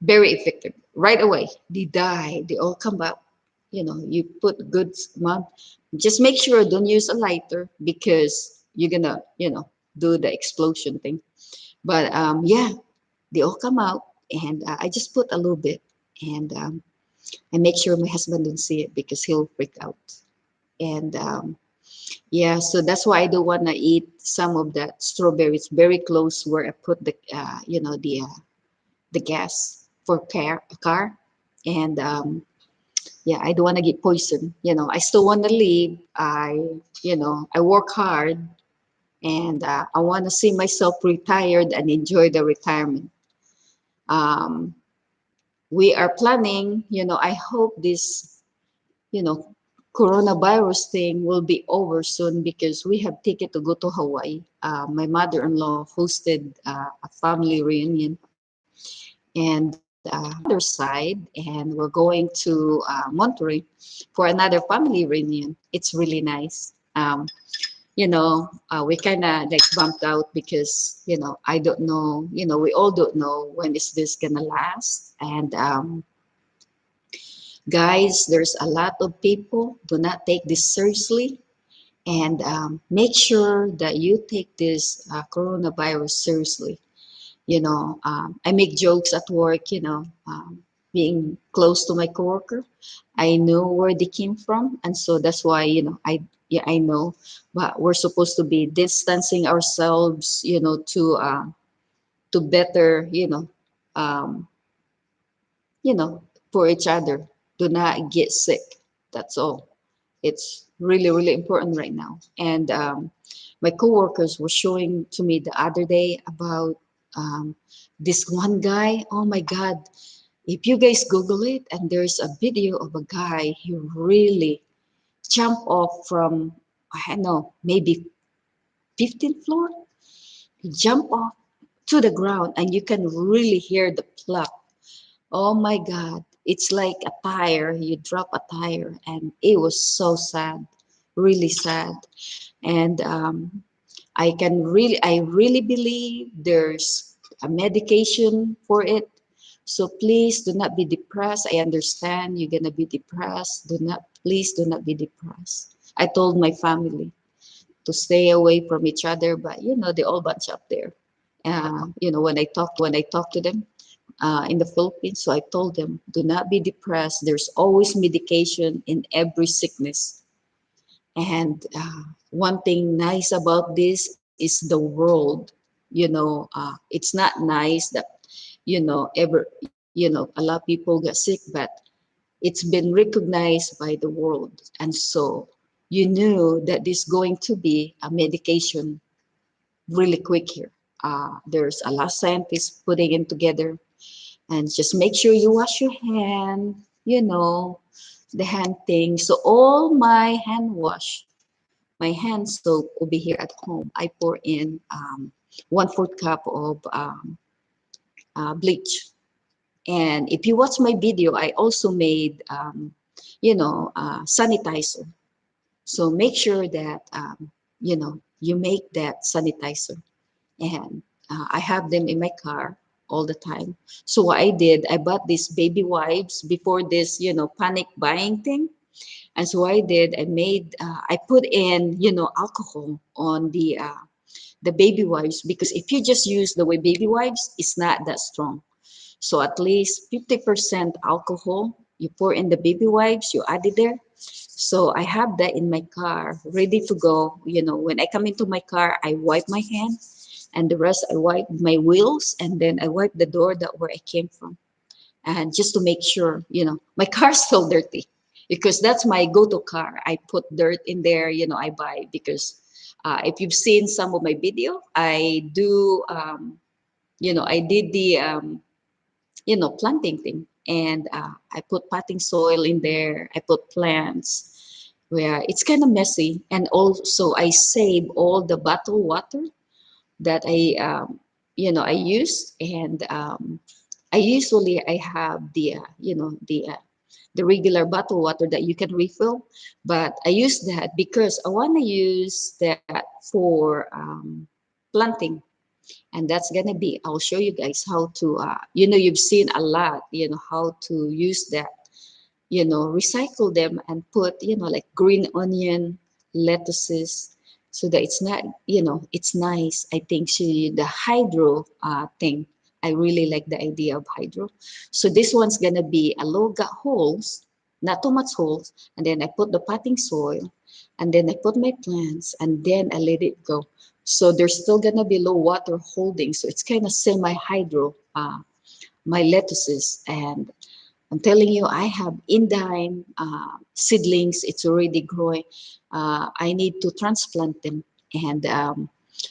very effective. Right away, they die. They all come out. You put good amount. Just make sure don't use a lighter because you're gonna, do the explosion thing. But yeah, they all come out, and I just put a little bit, and I make sure my husband don't see it because he'll freak out. And yeah, so that's why I don't want to eat some of that strawberries very close where I put the gas for car. And yeah, I don't want to get poisoned. I still want to live. I work hard, and I want to see myself retired and enjoy the retirement. Um, we are planning, I hope this, you know, coronavirus thing will be over soon because we have ticket to go to Hawaii. My mother-in-law hosted a family reunion, and father's side, and we're going to Monterey for another family reunion. It's really nice. We kind of like bumped out because, I don't know, we all don't know when is this gonna last. And guys, there's a lot of people do not take this seriously, and make sure that you take this coronavirus seriously. I make jokes at work, being close to my coworker. I know where they came from, and so that's why, yeah, I know, but we're supposed to be distancing ourselves, to better, um, for each other. Do not get sick. That's all. It's really, really important right now. And my coworkers were showing to me the other day about um, this one guy. Oh my God. If you guys Google it, and there's a video of a guy, he really jumped off from, I don't know, maybe 15th floor. He jumped off to the ground, and you can really hear the plop. Oh my God. It's like a tire. You drop a tire, and it was so sad, really sad. And I really believe there's a medication for it. So please do not be depressed. I understand you're gonna be depressed. Please do not be depressed. I told my family to stay away from each other, but they all bunch up there. When I talk to them in the Philippines, so I told them, do not be depressed. There's always medication in every sickness. And one thing nice about this is the world. It's not nice that a lot of people get sick, but it's been recognized by the world. And so you knew that there's going to be a medication really quick here. There's a lot of scientists putting it together, and just make sure you wash your hand, the hand thing. So all my hand wash, my hand soap will be here at home. I pour in 1/4 cup of bleach. And if you watch my video, I also made, sanitizer. So make sure that, you make that sanitizer. And I have them in my car all the time. So what I did, I bought these baby wipes before this, panic buying thing. And so I did, I put in, alcohol on the baby wipes, because if you just use the way baby wipes, it's not that strong. So at least 50% alcohol, you pour in the baby wipes, you add it there. So I have that in my car, ready to go. When I come into my car, I wipe my hand, and the rest I wipe my wheels, and then I wipe the door that where I came from. And just to make sure, my car's still dirty, because that's my go-to car. I put dirt in there, I buy, because if you've seen some of my video, I do, I did the, planting thing. And I put potting soil in there. I put plants where it's kind of messy. And also I save all the bottled water that I use. And I have the regular bottled water that you can refill, but I use that because I want to use that for planting. And that's gonna be, I'll show you guys how to, you've seen a lot, how to use that, recycle them and put, like green onion, lettuces, so that it's not, it's nice. I think the hydro thing, I really like the idea of hydro. So this one's gonna be a low got holes, not too much holes, and then I put the potting soil, and then I put my plants, and then I let it go. So there's still gonna be low water holding, so it's kind of semi-hydro, my lettuces. And I'm telling you, I have Indian seedlings. It's already growing. I need to transplant them. And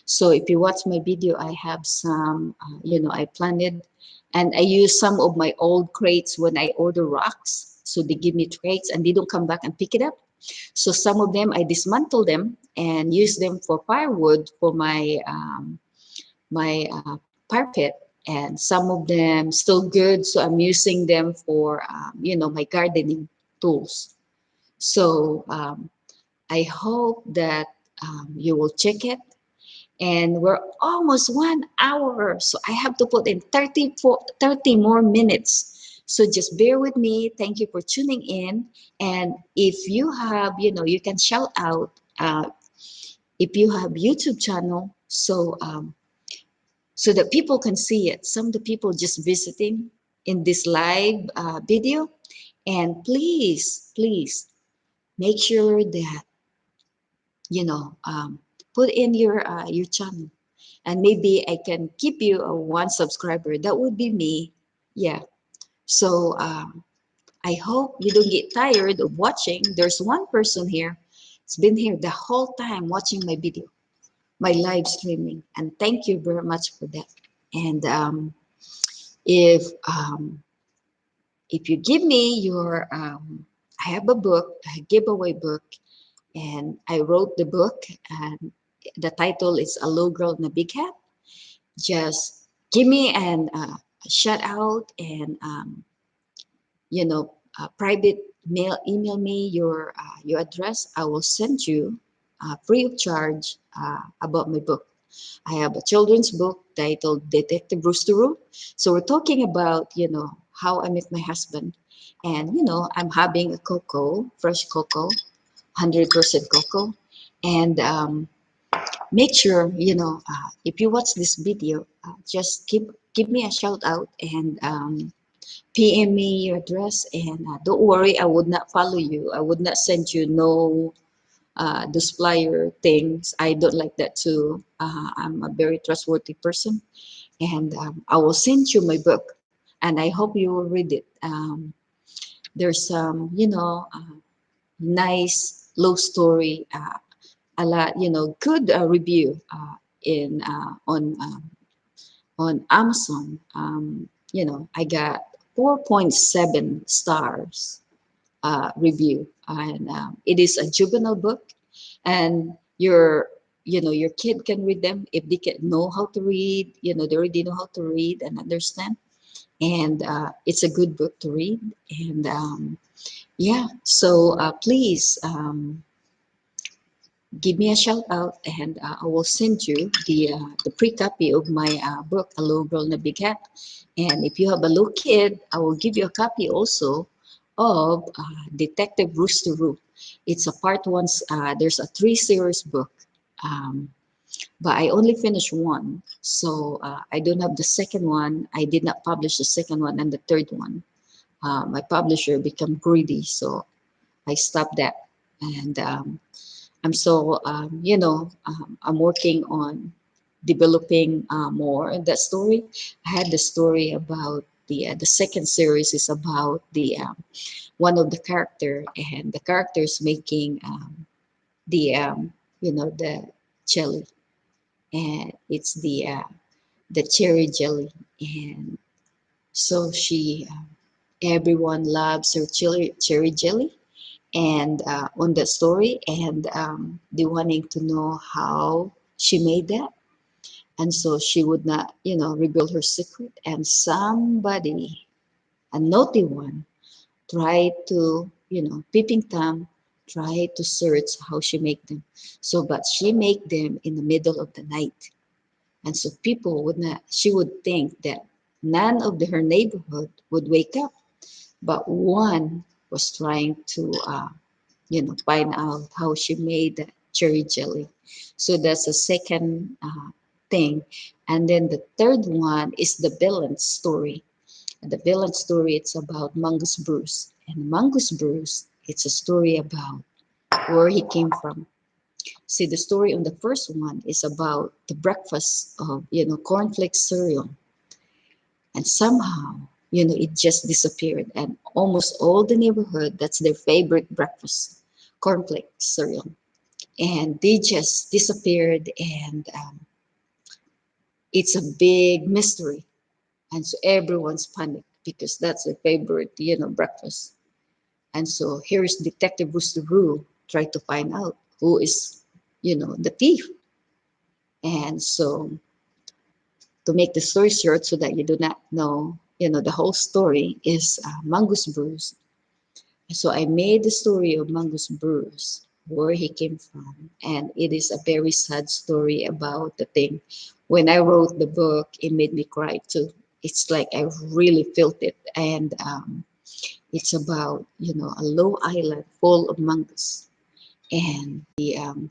so if you watch my video, I have some, I planted. And I use some of my old crates when I order rocks. So they give me crates and they don't come back and pick it up. So some of them I dismantle them and use them for firewood for my fire pit. And some of them still good, so I'm using them for my gardening tools. So I hope that you will check it. And we're almost 1 hour, so I have to put in 30 more minutes. So just bear with me. Thank you for tuning in. And if you have, you can shout out if you have YouTube channel, so that people can see it. Some of the people just visiting in this live video. And please make sure that put in your channel, and maybe I can keep you a one subscriber. That would be me. Yeah. So I hope you don't get tired of watching. There's one person here. It's been here the whole time watching my video, my live streaming, and thank you very much for that. And if um, if you give me your, I have a book, a giveaway book, and I wrote the book, and the title is A Low Girl in a Big Hat. Just give me a shout out, and private email me your address. I will send you free of charge about my book. I have a children's book titled Detective Roosteroo. So we're talking about, how I met my husband. And, I'm having a cocoa, fresh cocoa, 100% cocoa. And make sure, if you watch this video, just give me a shout out, and PM me your address. And don't worry, I would not follow you. I would not send you no those flyer things. I don't like that too. I'm a very trustworthy person, and I will send you my book, and I hope you will read it. There's some, nice love story, a lot, good review in on Amazon. I got 4.7 stars review, and it is a juvenile book, and your kid can read them if they can know how to read. They already know how to read and understand, and it's a good book to read. And yeah, so please give me a shout out, and I will send you the pre copy of my book, A Little Girl in a Big Hat. And if you have a little kid, I will give you a copy also of Detective Roosteroo. It's a part one. There's a 3 series book, um, but I only finished one, so I don't have the second one. I did not publish the second one and the third one. My publisher became greedy, so I stopped that. And I'm so I'm working on developing more that story. I had the story about the second series is about the one of the character, and the characters making the the jelly, and it's the cherry jelly. And so she everyone loves her cherry jelly, and on that story, and they wanting to know how she made that. And so she would not reveal her secret, and somebody, a naughty one, tried to peeping tom, try to search how she make them. So but she make them in the middle of the night, and so people would not, she would think that none of her neighborhood would wake up, but one was trying to find out how she made the cherry jelly. So that's a second thing. And then the third one is the villain story. And the villain story, it's about Mongoose Bruce. And Mongoose Bruce, it's a story about where he came from. See, the story on the first one is about the breakfast of, cornflakes cereal. And somehow, it just disappeared. And almost all the neighborhood, that's their favorite breakfast, cornflakes cereal. And they just disappeared. And it's a big mystery. And so everyone's panicked because that's their favorite, breakfast. And so here's Detective Roosteroo try to find out who is, the thief. And so to make the story short, so that you do not know, the whole story is Mongoose Bruce. So I made the story of Mongoose Bruce, where he came from, and it is a very sad story about the thing. When I wrote the book, it made me cry too. It's like I really felt it, and it's about a low island full of mongoose and the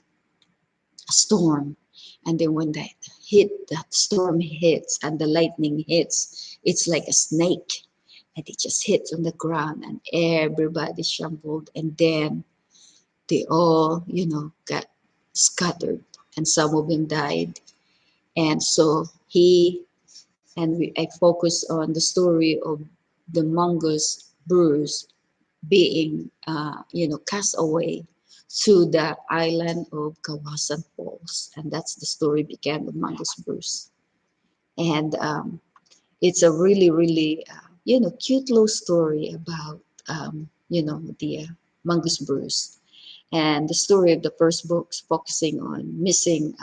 storm. And then when that storm hits and the lightning hits, it's like a snake, and it just hits on the ground, and everybody shambled, and then they all got scattered, and some of them died. And so I focus on the story of the mongoose Bruce being cast away to the island of Kawasan Falls, and that's the story began with Mongoose Bruce. And it's a really really cute little story about the Mongoose Bruce. And the story of the first book's focusing on missing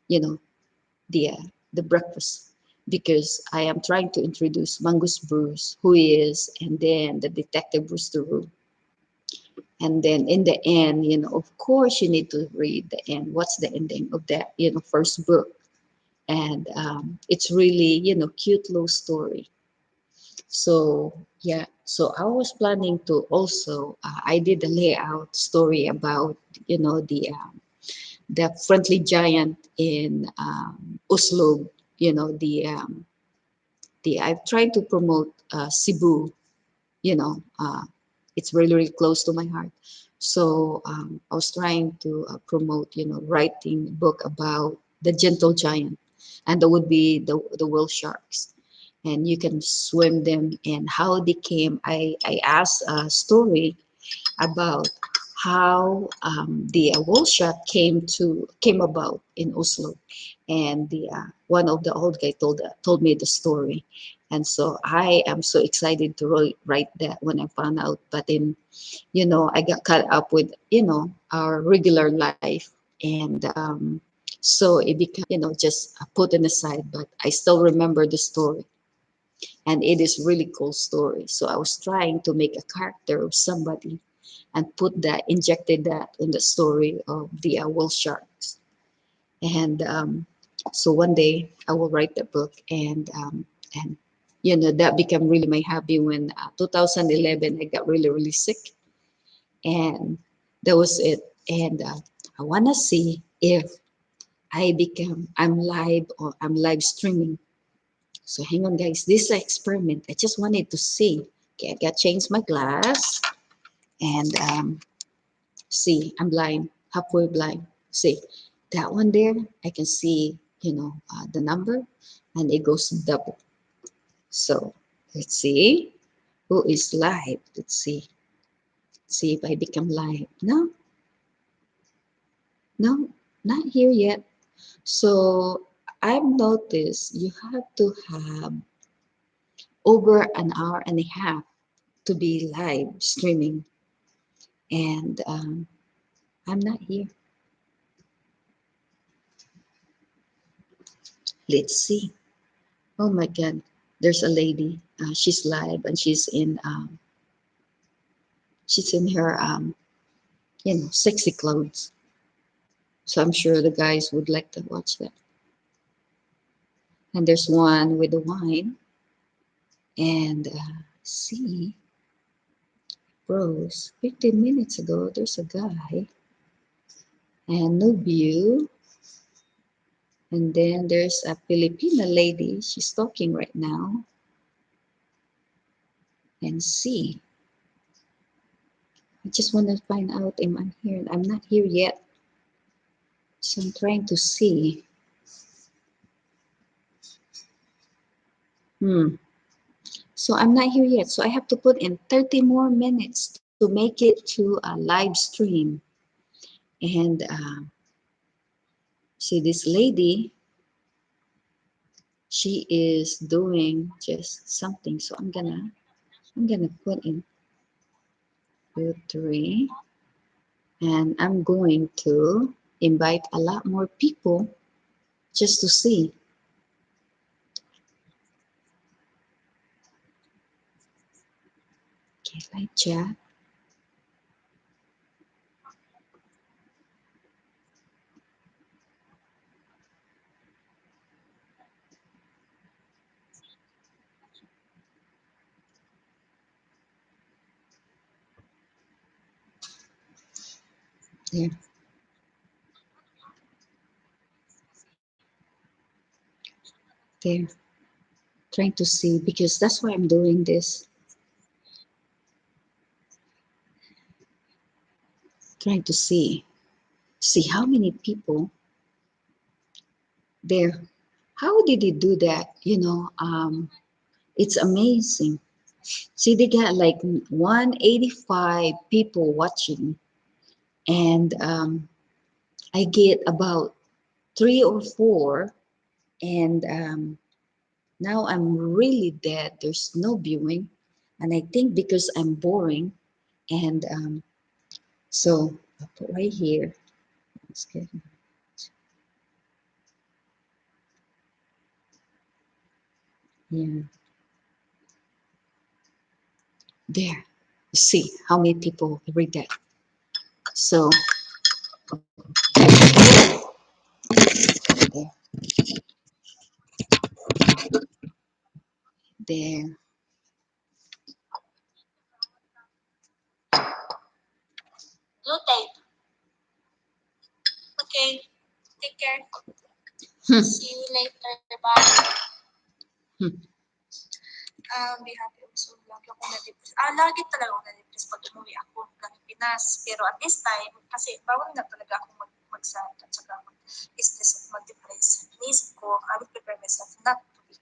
you know the uh, the breakfast, because I am trying to introduce Mongoose Bruce, who he is, and then the Detective Roosteroo. And then in the end, of course, you need to read the end. What's the ending of that, first book? And it's really, cute little story. So yeah, so I was planning to also, I did a layout story about, the friendly giant in Oslo. I've tried to promote Cebu. you know, uh, it's really, really close to my heart. So I was trying to promote, writing a book about the gentle giant, and that would be the whale sharks, and you can swim them and how they came. I asked a story about how the wall shot came about in Oslo, and the one of the old guy told me the story, and so I am so excited to write that when I found out. But then, I got caught up with our regular life, and so it became just put in aside. But I still remember the story, and it is really cool story. So I was trying to make a character of somebody and injected that in the story of the whale sharks. And so one day I will write the book, and that became really my hobby when 2011 I got really really sick, and that was it. And I want to see if I'm live streaming. So hang on guys, this is an experiment. I just wanted to see. Okay, I got changed my glass, and see, I'm blind, halfway blind. See, that one there, I can see, the number, and it goes double. So let's see who is live. Let's see if I become live. No, no, not here yet. So I've noticed you have to have over an hour and a half to be live streaming, and I'm not here. Let's see. Oh my God, there's a lady. She's live, and she's in her sexy clothes. So I'm sure the guys would like to watch that. And there's one with the wine, and see, bros. 15 minutes ago, there's a guy, and no view. And then there's a Filipina lady. She's talking right now. And see, I just want to find out if I'm here. I'm not here yet. So I'm trying to see. Hmm. So I'm not here yet. So I have to put in 30 more minutes to make it to a live stream. And see this lady, she is doing just something. So I'm gonna put in 2, 3, and I'm going to invite a lot more people just to see. Okay, live chat. There, there. Trying to see because that's why I'm doing this. Trying to see how many people there. How did he do that? It's amazing. See, they got like 185 people watching, and I get about 3 or 4, and now I'm really dead. There's no viewing, and I think because I'm boring, and so I'll put right here. Let's get yeah, there. See how many people read that. So there, there. Gluten. Okay. Take care. Hmm. See you later. Bye. Hmm. Be happy also. Lagi ako na-depress. Lagi talaga ako na-depress pag umuwi ako ng Pinas. Pero at this time, kasi bawal na talaga ako mag-sad at saka mag-stress at mag-depress. Iniisip ko, I will prepare myself not to be.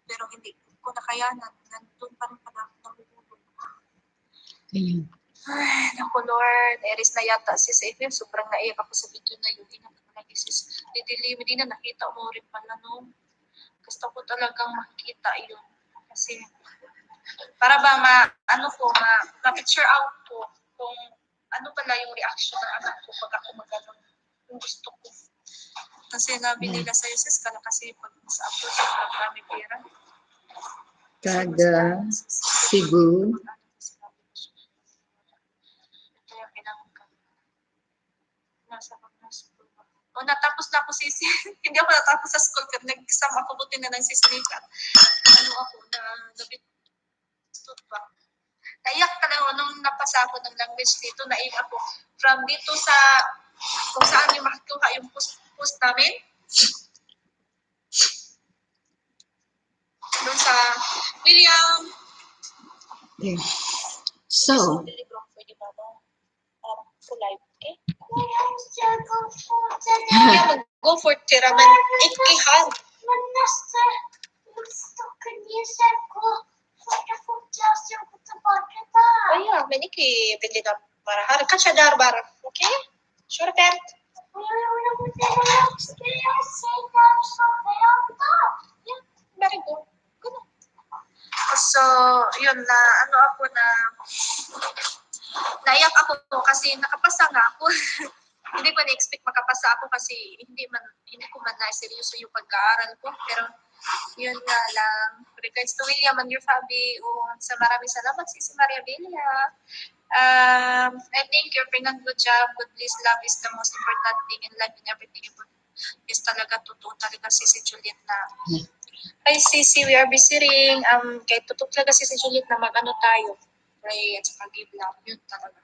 Pero hindi ko nakayanan. Nandun pa rin pala ako nahulog. Ayun. Ay, naku Lord, Eris na yata si Savior. Sobrang naiyak ako sa video na yun. Isis, hindi na nakita mo rin pala no. Gusto ko talagang makita yun. Kasi para ba ma-picture out ko kung ano pala yung reaction ng anak ko pag ako magano'n. Yung gusto ko. Kasi nabi nila sa Sis, kala kasi pag sa abroad, marami pera. Taga Cebu. Kaya pinangka. Nasa school ba? O natapos na ako sisi. Hindi ako natapos sa school kasi nag-exam ako buti na ng sisinikat. Ano ako na nabitut ba? Naiyak talaga nung napasa ako ng language dito. Naiyak ako. From dito sa kung saan yung makikuha yung post namin. Doon sa William. There. So, Go for tiraman. Ikihan. Ayah, meni ki bili na marahar. Kacha dar bar. Okay? Sure bet. Very good. So, yun na, ano ako na, naiyak ako kasi nakapasa nga ako. Hindi ko na-expect makapasa ako kasi hindi ko man na-seryoso yung pag-aaral ko. Pero, yun nga lang. Regards to William and your family, sa maraming salamat si Maria Villa. I think you're doing a good job. Good please, love is the most important thing in life and everything you put. Is talaga totoo talaga si Juliet na ay Sisi, we are busy ring. Kay totoo talaga si Juliet na mag-ano tayo. Pray at saka give love. Yun talaga.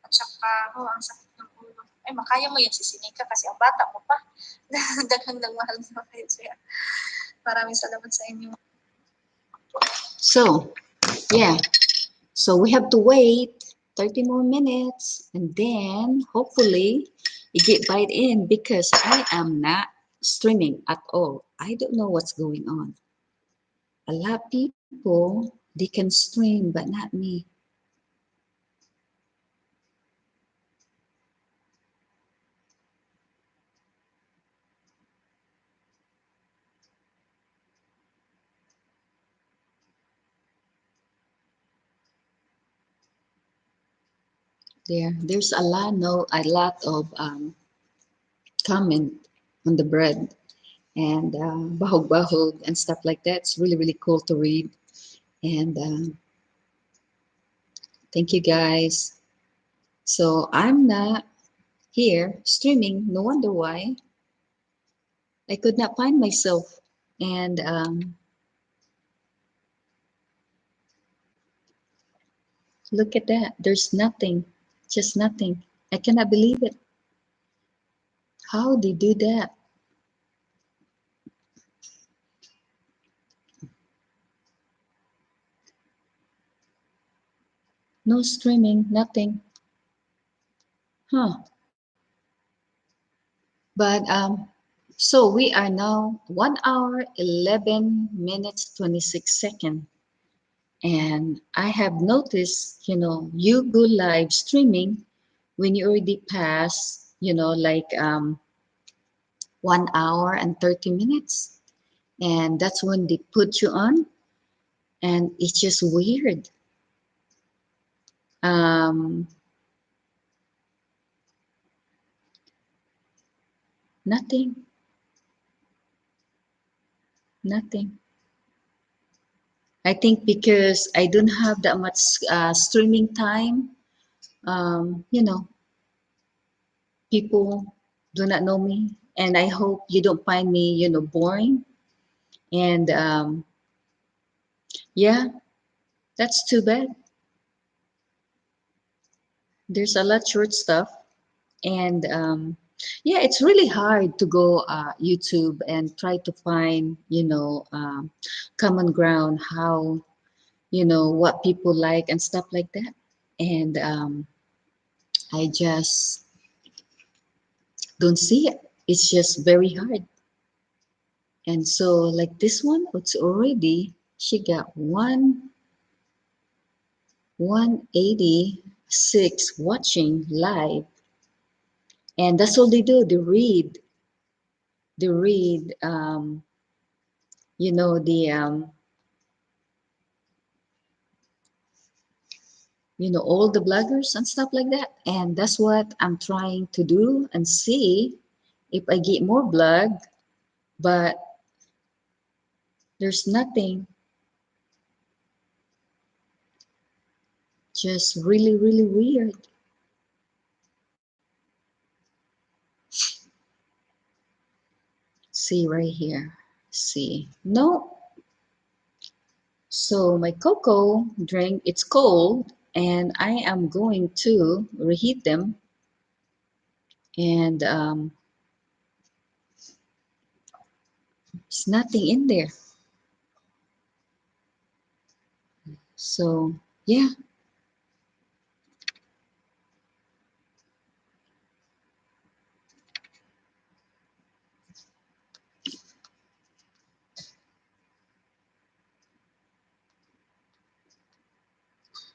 At saka, ang sakit ng ulo. Ay, makaya mo yan si Sinika kasi ang bata mo pa. Daghang ng mahal na kayo siya. Maraming salamat sa inyo. so, yeah. So we have to wait 30 more minutes and then hopefully you get right in because I am not streaming at all. I don't know what's going on. A lot of people, they can stream, but not me. There's a lot, no, a lot of comment on the bread and bahog bahog and stuff like that. It's really really cool to read. And thank you guys. So I'm not here streaming. No wonder why I could not find myself. And look at that. There's nothing, just nothing. I cannot believe it. How they do that? No streaming, nothing. Huh. But so we are now 1 hour, 11 minutes, 26 seconds. And I have noticed, you go live streaming when you already pass, like 1 hour and 30 minutes. And that's when they put you on. And it's just weird. Um, nothing, nothing. I think because I don't have that much streaming time, um, you know, people do not know me. And I hope you don't find me, boring. And yeah, that's too bad. There's a lot short stuff. And yeah, it's really hard to go YouTube and try to find, common ground, how, what people like and stuff like that. And I just don't see it. It's just very hard. And so like this one, it's already, she got 186 watching live. And that's all they do. They read, the, all the bloggers and stuff like that. And that's what I'm trying to do and see if I get more blog, but there's nothing. Just really, really weird. See right here. See. No. So my cocoa drink, it's cold and I am going to reheat them. And it's nothing in there. So yeah,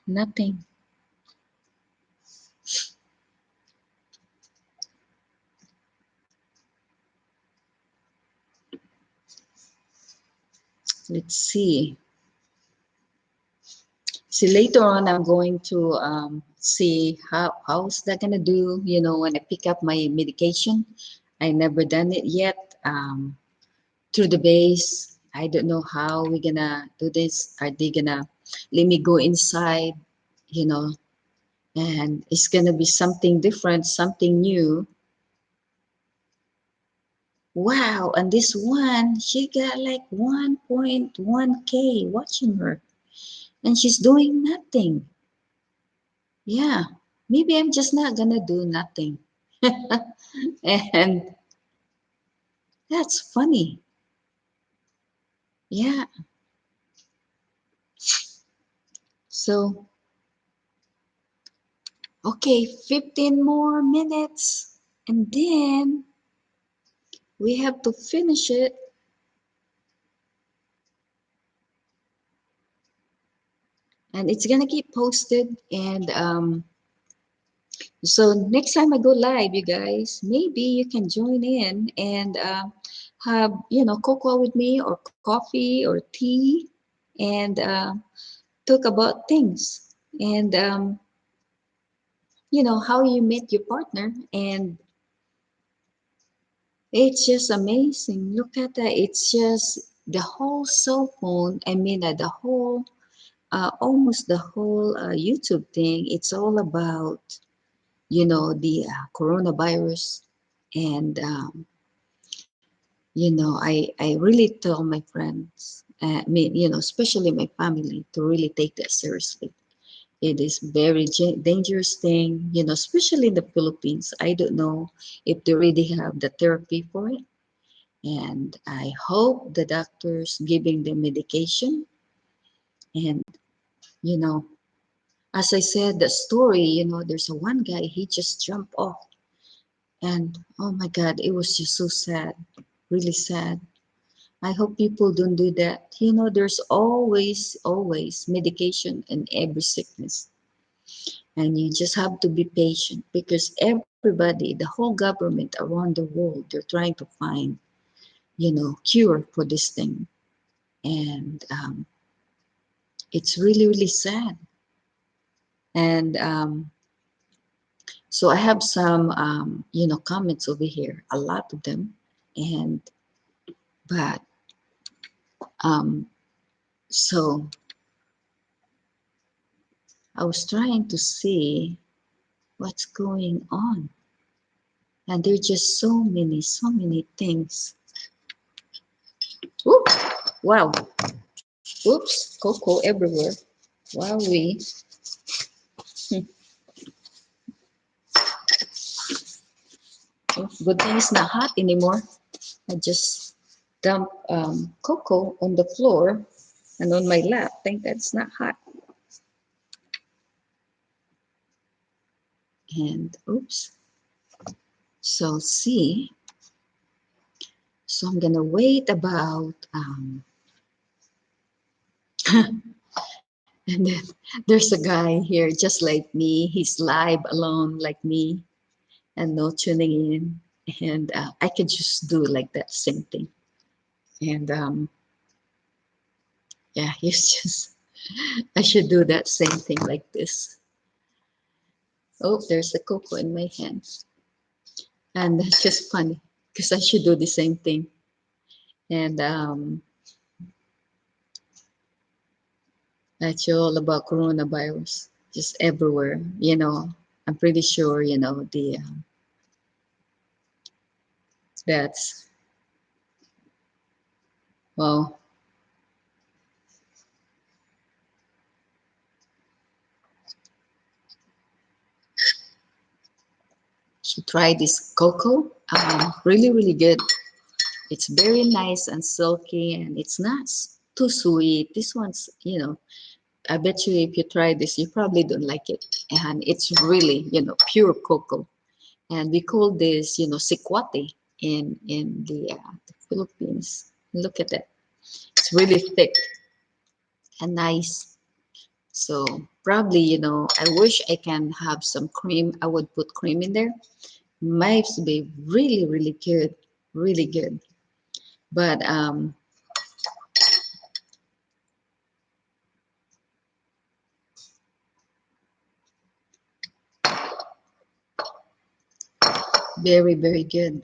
nothing. Let's see. See, later on, I'm going to see how's that gonna do. When I pick up my medication, I never done it yet. Through the base, I don't know how we're gonna do this. Are they gonna let me go inside? You know, and it's gonna be something different, something new. Wow! And this one, she got like 1.1K watching her, and she's doing nothing. Yeah, maybe I'm just not gonna do nothing. And that's funny. Yeah. So, okay, 15 more minutes. And then we have to finish it. And it's gonna get posted. And so next time I go live, you guys, maybe you can join in and have, cocoa with me or coffee or tea and talk about things. And how you meet your partner. And it's just amazing. Look at that. It's just the whole cell phone. I mean, almost the whole YouTube thing. It's all about, the coronavirus. And, I really tell my friends, especially my family, to really take that seriously. It is very dangerous thing, especially in the Philippines. I don't know if they already have the therapy for it. And I hope the doctors giving them medication. And, you know, as I said, the story, there's a one guy, he just jumped off. And oh my God, it was just so sad, really sad. I hope people don't do that. There's always medication in every sickness. And you just have to be patient because everybody, the whole government around the world, they're trying to find, cure for this thing. And it's really, really sad. And so I have some, comments over here, a lot of them. And, but, um, so I was trying to see what's going on. And there's just so many things. Ooh, wow. Oops, cocoa everywhere. Wow, good thing it's not hot anymore. I just dump cocoa on the floor and on my lap. Thank God it's not hot. And oops. So see, so I'm gonna wait about and then there's a guy here just like me. He's live alone like me and no tuning in. And I could just do like that same thing. And yeah, he's just I should do that same thing like this. Oh, there's a cocoa in my hand. And that's just funny because I should do the same thing. And that's all about coronavirus, just everywhere. I'm pretty sure, the that's, well, should try this cocoa. Really, really good. It's very nice and silky, and it's not too sweet. This one's, I bet you if you try this, you probably don't like it. And it's really, pure cocoa. And we call this, sikwate in the Philippines. Look at that. It's really thick and nice. So probably, I wish I can have some cream. I would put cream in there. Might be really, really good, really good. But very, very good.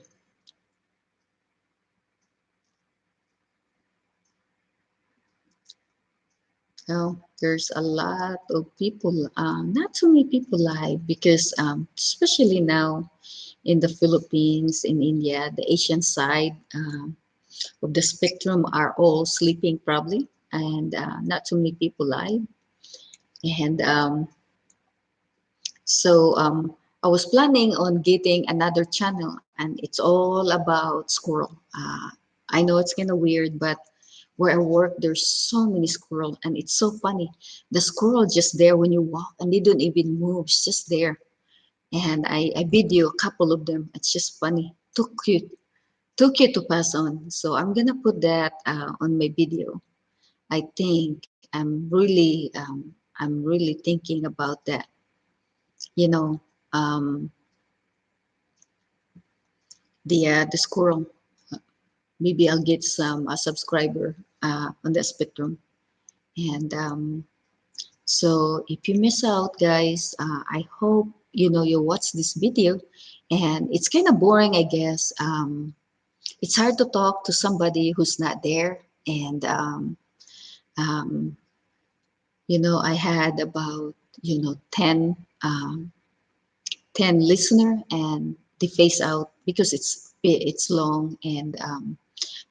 Oh, there's a lot of people, not too many people live because especially now in the Philippines, in India, the Asian side of the spectrum are all sleeping probably, and not too many people live. And so I was planning on getting another channel, and it's all about squirrel. I know it's kind of weird, but where I work, there's so many squirrel, and it's so funny. The squirrel just there when you walk, and they don't even move; it's just there. And I video a couple of them. It's just funny, too cute to pass on. So I'm gonna put that on my video. I think I'm really thinking about that. You know, um, the squirrel. Maybe I'll get some a subscriber on the spectrum. And so if you miss out, guys, I hope you watch this video and it's kind of boring, I guess. It's hard to talk to somebody who's not there. And um, I had about 10 10 listener, and they face out because it's long. And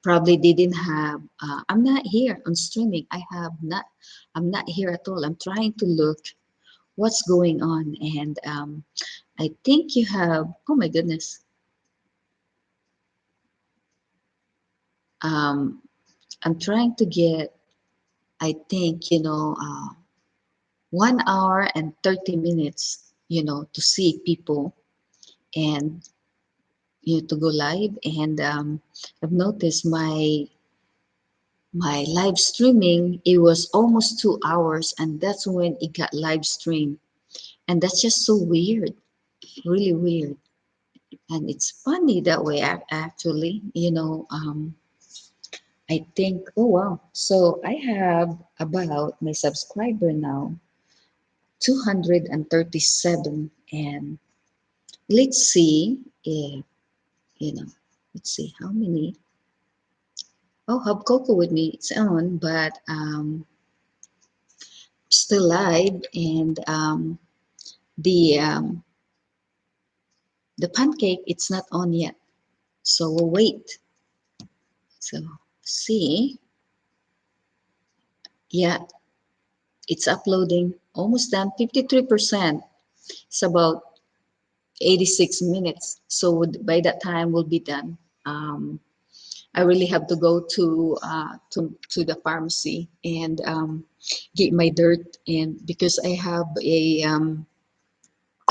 probably they didn't have I'm not here on streaming. I'm not here at all. I'm trying to look what's going on. And I think you have, oh my goodness, um, I'm trying to get, I think 1 hour and 30 minutes to see people, and to go live. And I've noticed my live streaming, it was almost 2 hours, and that's when it got live streamed. And that's just so weird, really weird. And it's funny that way, actually. I think, oh wow, so I have about my subscriber now 237. And let's see if you know let's see how many. Oh, have Coco with me, it's on, but still live. And the the pancake, it's not on yet, so we'll wait. So see, yeah, it's uploading, almost done, 53%. It's about 86 minutes, so by that time we'll be done. I really have to go to the pharmacy and get my dirt. And because I have a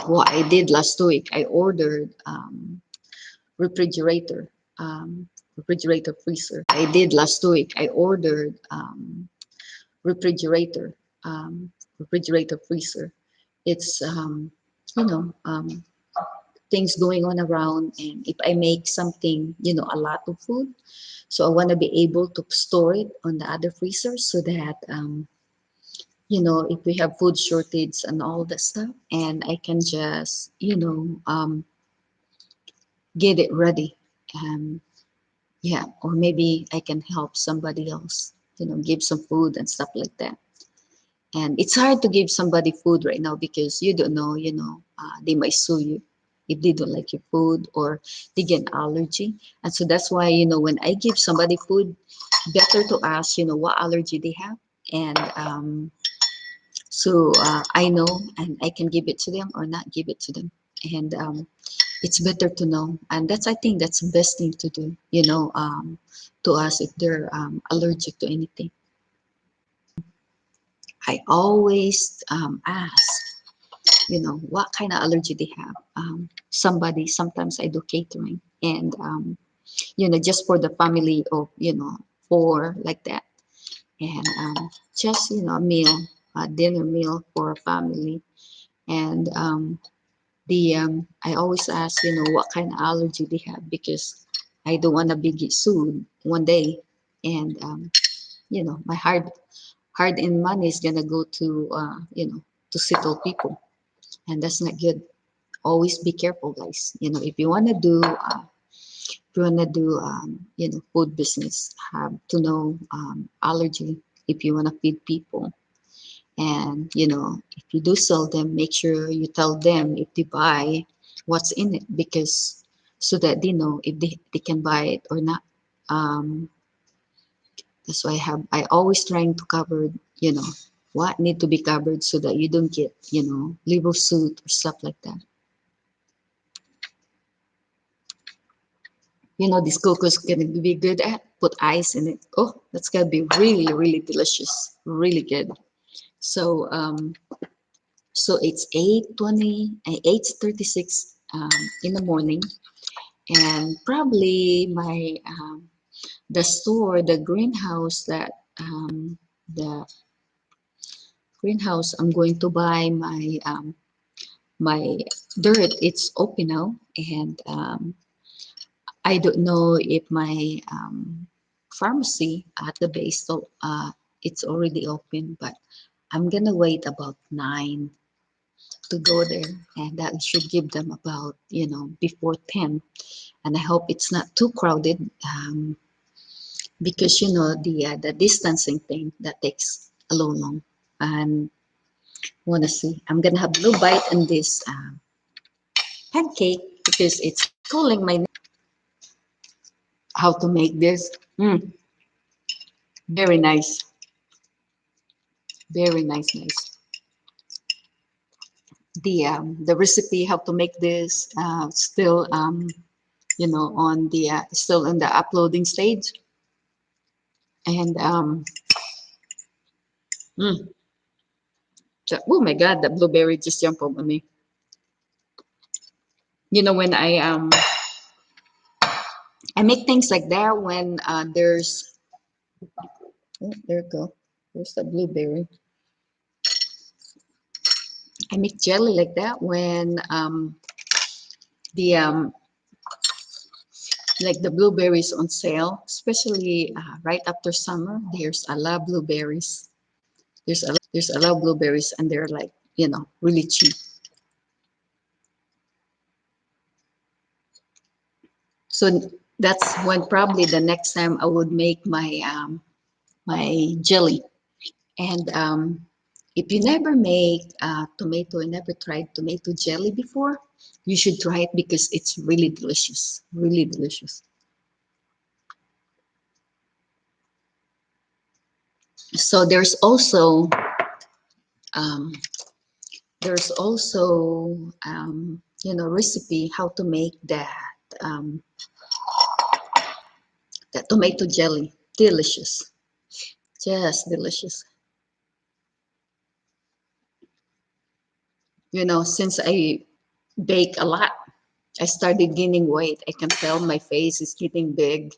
what I did last week, I ordered refrigerator, refrigerator freezer. I did last week. I ordered refrigerator, refrigerator freezer. It's you know um, things going on around, and if I make something, a lot of food, so I want to be able to store it on the other freezer, so that if we have food shortage and all that stuff, and I can just get it ready. um, yeah, or maybe I can help somebody else, give some food and stuff like that. And it's hard to give somebody food right now because you don't know, they might sue you if they don't like your food, or they get an allergy. And so that's why, when I give somebody food, better to ask, what allergy they have. And so I know, and I can give it to them or not give it to them. And it's better to know. And I think that's the best thing to do, to ask if they're allergic to anything. I always ask, what kind of allergy they have. Sometimes I do catering, and just for the family of, four, like that. And just, a meal, a dinner meal for a family. And the I always ask, what kind of allergy they have, because I don't want to be get sued one day. And my hard-earned money is gonna go to to settle people, and that's not good. Always be careful, guys. If you want to do food business, have to know allergy if you want to feed people. And if you do sell them, make sure you tell them if they buy what's in it, because so that they know if they can buy it or not. um, that's why I always trying to cover what need to be covered, so that you don't get legal suit or stuff like that. This cocoa is gonna be good at put ice in it. Oh, that's gonna be really, really delicious, really good. So so it's 8:20, 8:36 in the morning. And probably my the store, the greenhouse, that the greenhouse I'm going to buy my dirt, it's open now. And I don't know if my pharmacy at the base, so it's already open, but I'm gonna wait about 9 to go there, and that we should give them about, before 10. And I hope it's not too crowded, because the distancing thing that takes a long, and want to see. I'm gonna have blue bite in this pancake because it's calling my name. How to make this? Very nice, very nice. The recipe how to make this still on the still in the uploading stage, and mm, oh my god, the blueberry just jumped over me. When I make things like that when there's oh, there you go, there's the blueberry. I make jelly like that when the like the blueberries on sale, especially right after summer. There's a lot of blueberries. There's a lot of blueberries, and they're like really cheap. So that's when probably the next time I would make my jelly. And if you never make tomato and never tried tomato jelly before, you should try it because it's really delicious, really delicious. So um, there's also recipe how to make um, that tomato jelly. Delicious, just delicious. Since I bake a lot, I started gaining weight. I can tell my face is getting big.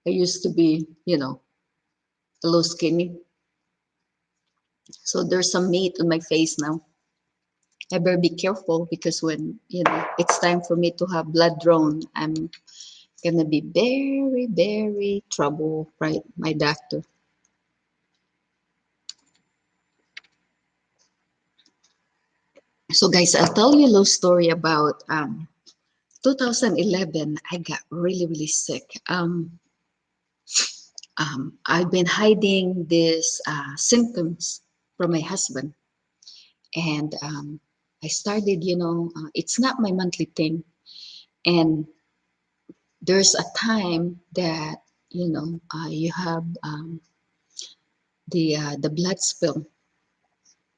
I used to be, a little skinny. So there's some meat on my face now. I better be careful because when, it's time for me to have blood drawn, I'm gonna be very, very trouble, right? My doctor. So guys, I'll tell you a little story about 2011. I got really, really sick. I've been hiding these symptoms from my husband, and I started, it's not my monthly thing, and there's a time that you have the blood spill,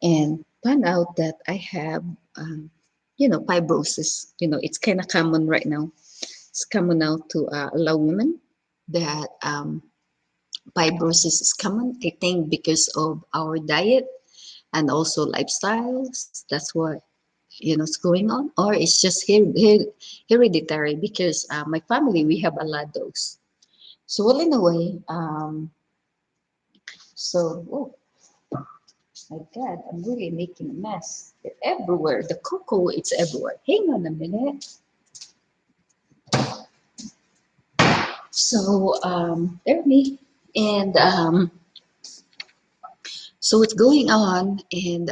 and found out that I have fibrosis. It's kind of common right now. It's common now to a lot of women that fibrosis is common. I think because of our diet and also lifestyles. That's what is going on, or it's just hereditary because my family we have a lot of those. So well, in a way, oh my God, I'm really making a mess. They're everywhere. The cocoa, it's everywhere. Hang on a minute. So there me, and so it's going on, and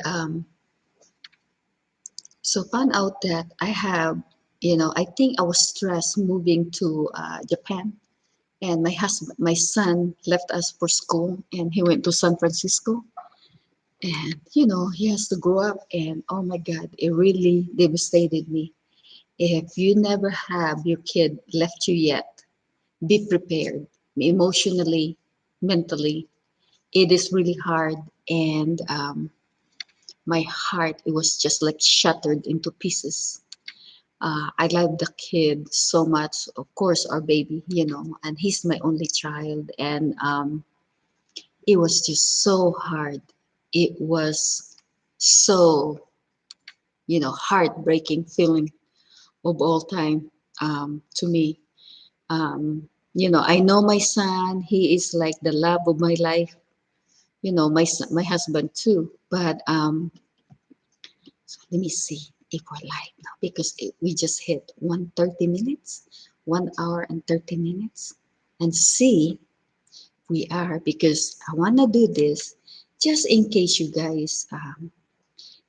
so found out that I have, I think I was stressed moving to Japan, and my son left us for school, and he went to San Francisco, and he has to grow up, and oh my God, it really devastated me. If you never have your kid left you yet, be prepared emotionally, mentally. It is really hard, and my heart it was just like shattered into pieces. I love the kid so much, of course, our baby, and he's my only child. And it was just so hard. It was so, heartbreaking feeling of all time to me. I know my son, he is like the love of my life, my son, my husband too. But so let me see if we're live now because we just hit 1:30, 1 hour and 30 minutes, and see we are because I want to do this just in case you guys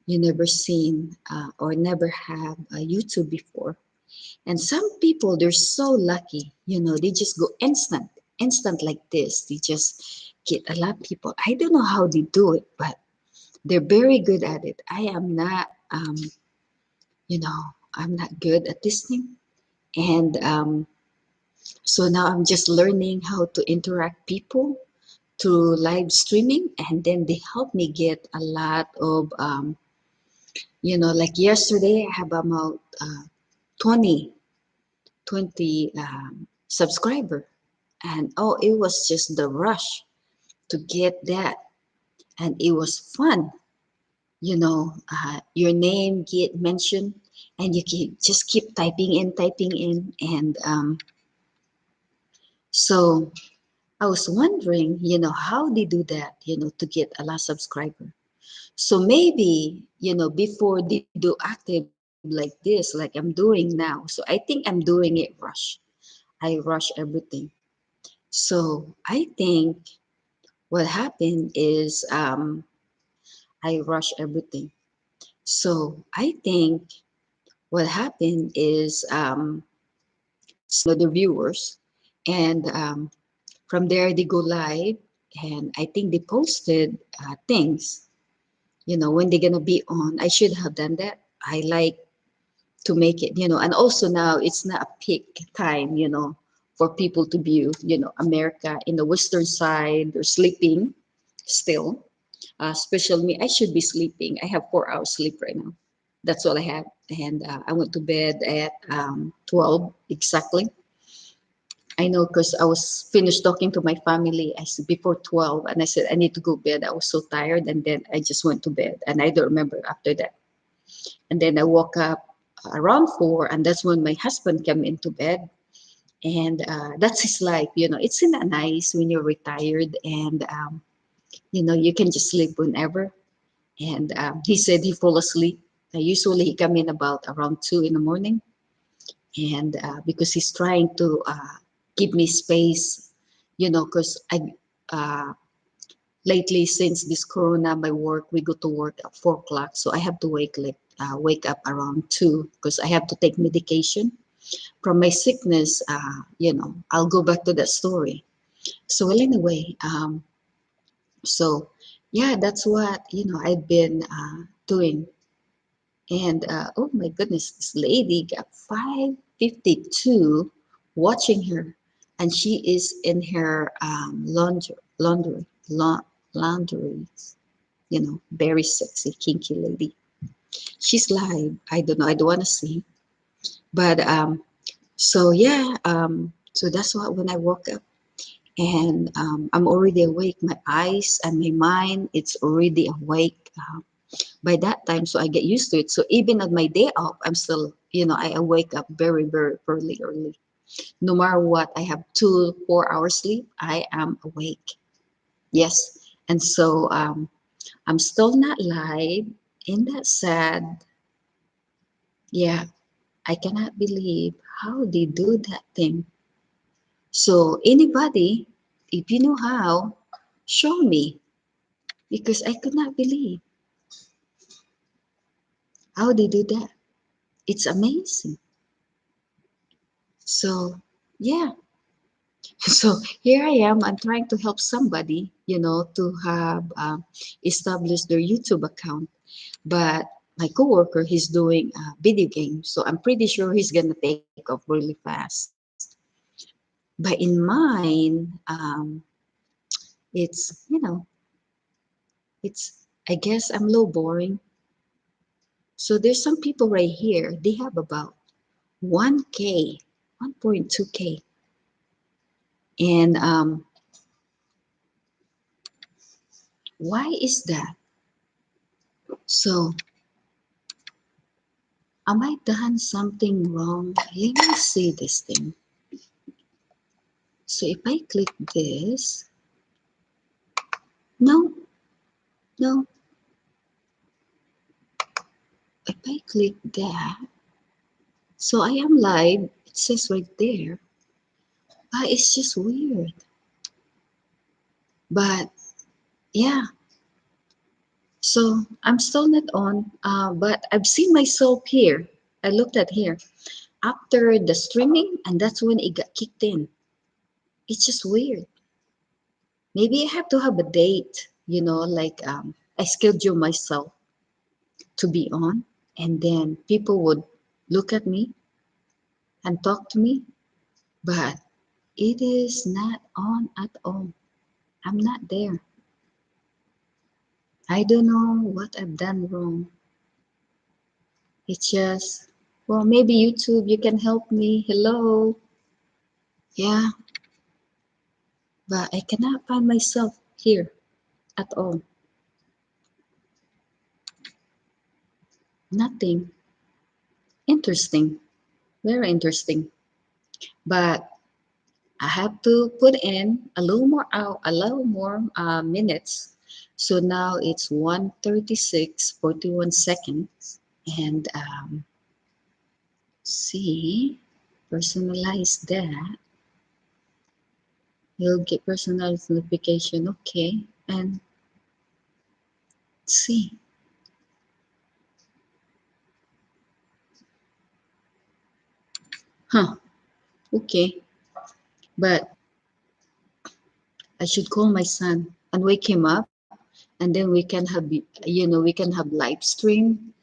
you never seen or never have a YouTube before. And some people, they're so lucky, they just go instant like this. They just get a lot of people. I don't know how they do it, but they're very good at it. I am not, you know, I'm not good at this thing. And so now I'm just learning how to interact people through live streaming. And then they help me get a lot of, like yesterday, I have about 20 subscriber. And oh, it was just the rush to get that. And it was fun. Your name get mentioned and you just keep typing in. And so I was wondering, how they do that, to get a lot of subscriber. So maybe, before they do active like this, like I'm doing now. So I think I'm doing it rush. I rush everything. So I think what happened is I rush everything. So I think what happened is the viewers, and from there they go live, and I think they posted things. When they're gonna be on. I should have done that. I like to make it, and also now it's not a peak time, for people to view, America in the western side, they're sleeping still. Especially me, I should be sleeping. I have 4 hours sleep right now. That's all I have. And I went to bed at 12 exactly. I know because I was finished talking to my family I said before 12 and I said I need to go bed. I was so tired and then I just went to bed and I don't remember after that. And then I woke up around 4 and that's when my husband came into bed. And that's his life, it's not nice when you're retired and you can just sleep whenever. And he said he fall asleep. Usually he come in about around 2 in the morning, and because he's trying to give me space, because I uh, lately since this corona, my work we go to work at 4 o'clock, so I have to wake up around 2 because I have to take medication from my sickness. I'll go back to that story. So well, anyway, so yeah, that's what I've been doing. And oh my goodness, this lady got 552 watching her, and she is in her laundry, very sexy, kinky lady. She's live. I don't know. I don't want to see, but so yeah, so that's what when I woke up, and I'm already awake. My eyes and my mind, it's already awake. By that time, so I get used to it. So even on my day off, I'm still, I wake up very, very early. No matter what, I have 4 hours sleep, I am awake. Yes. And so I'm still not live. In that sad? Yeah, I cannot believe how they do that thing. So anybody, if you know how, show me because I could not believe how they do that. It's amazing. So yeah, so here I am. I'm trying to help somebody, to have established their YouTube account. But my coworker, he's doing video games, so I'm pretty sure he's gonna take off really fast. But in mine, it's it's I guess I'm low boring. So there's some people right here. They have about 1K, 1.2K, and why is that? So am I done something wrong? Let me see this thing. So if I click this, no, no. If I click that, so I am live. It says right there. It's just weird. But yeah, So I'm still not on, but I've seen myself here. I looked at here after the streaming, and that's when it got kicked in. It's just weird. Maybe I have to have a date, like I schedule myself to be on, and then people would look at me and talk to me, but it is not on at all. I'm not there. I don't know what I've done wrong. It's just, well, maybe YouTube, you can help me. Hello. Yeah, but I cannot find myself here at all. Nothing. Interesting. Very interesting. But I have to put in a little more out, a little more minutes. So now it's 1:36:41, and see, personalize that. You'll get personalized notification. Okay, and see. Huh. Okay, but I should call my son and wake him up, and then we can have, we can have live stream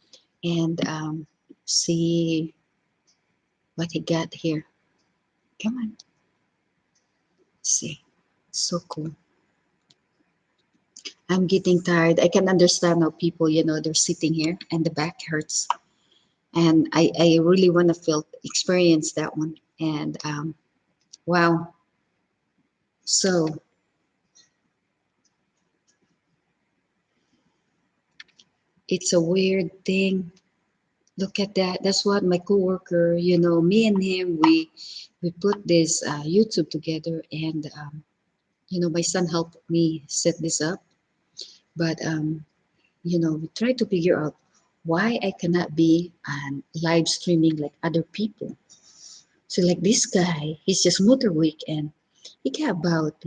and see what he got here. Come on, see, so cool. I'm getting tired. I can understand how people, they're sitting here and the back hurts, and I really want to feel experience that one. And wow, so it's a weird thing. Look at that. That's what my coworker, me and him, we put this YouTube together, and my son helped me set this up. But we try to figure out why I cannot be live streaming like other people. So like this guy, he's just motor week, and he got about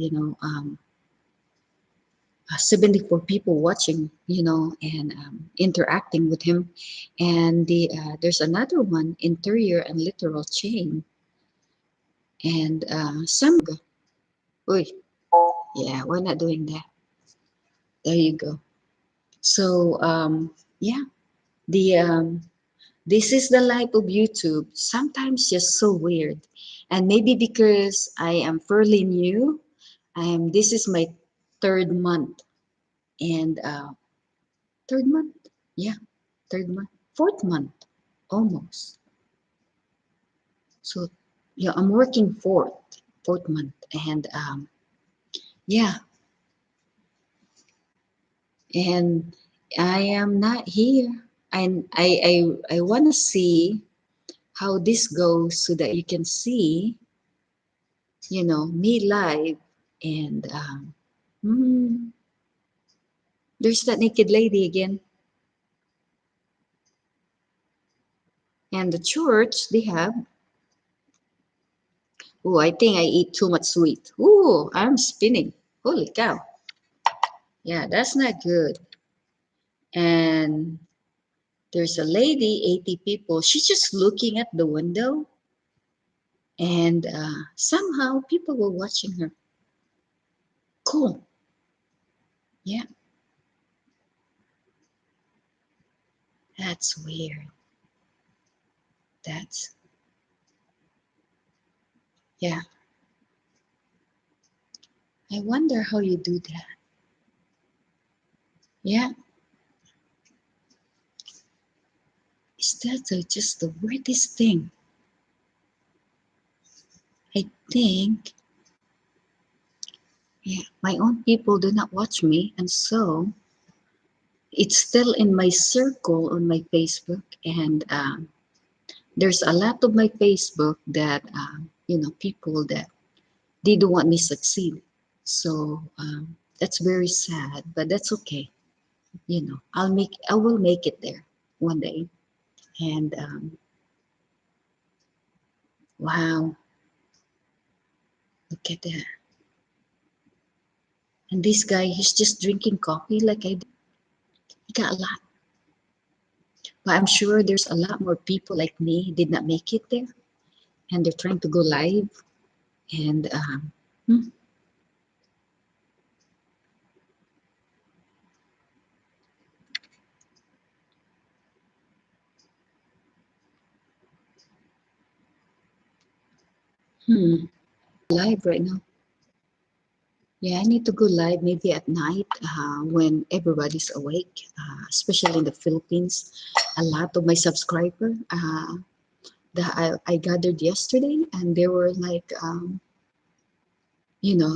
74 people watching, and interacting with him. And there's another one, interior and literal chain, and some. Oy, yeah, we're not doing that. There you go. So yeah, the this is the life of YouTube. Sometimes just so weird, and maybe because I am fairly new. This is my third month, and third month, yeah, third month, fourth month, almost. So yeah, I'm working fourth month, and yeah, and I am not here, and I want to see how this goes so that you can see, me live, and hmm, there's that naked lady again, and the church they have. Oh, I think I eat too much sweet. Oh, I'm spinning. Holy cow. Yeah, that's not good. And there's a lady, 80 people. She's just looking at the window, and somehow people were watching her. Cool. Yeah, that's weird. That's, yeah. I wonder how you do that. Yeah, is that just the weirdest thing? I think, yeah, my own people do not watch me, and so it's still in my circle on my Facebook, and there's a lot of my Facebook that people that they don't want me succeed. So that's very sad, but that's okay. I will make it there one day. And wow, look at that. And this guy, he's just drinking coffee like I did. I got a lot. But I'm sure there's a lot more people like me did not make it there, and they're trying to go live. And hmm, live right now. Yeah, I need to go live maybe at night when everybody's awake, especially in the Philippines. A lot of my subscriber that I gathered yesterday, and they were like, you know,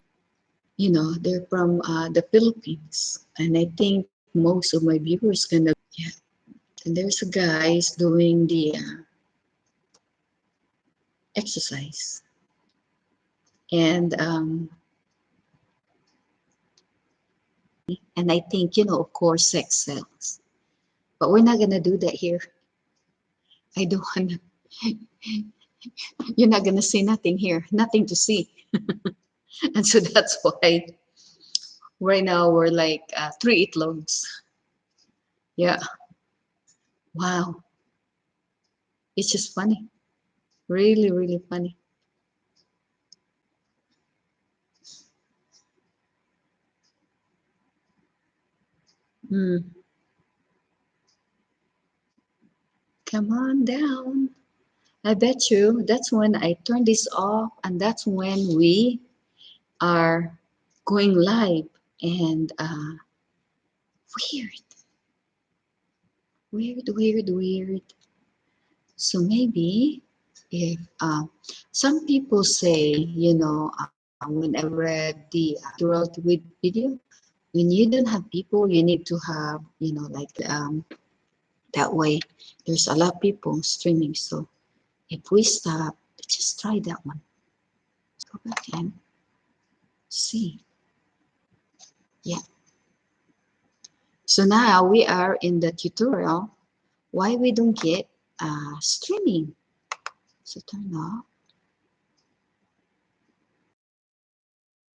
they're from the Philippines, and I think most of my viewers gonna, yeah. And there's a guys doing the exercise, and I think of course sex sells, but we're not gonna do that here. I don't wanna. You're not gonna see nothing here, nothing to see, and so that's why right now we're like 3 eatlogs. Yeah, wow, it's just funny, really, really funny. Mm, come on down. I bet you that's when I turn this off, and that's when we are going live. And weird, weird. So maybe if some people say, when I read the tutorial video, when you don't have people, you need to have, like that way. There's a lot of people streaming. So if we stop, let's just try that one. Let's go back and see. Yeah. So now we are in the tutorial why we don't get streaming. So turn off.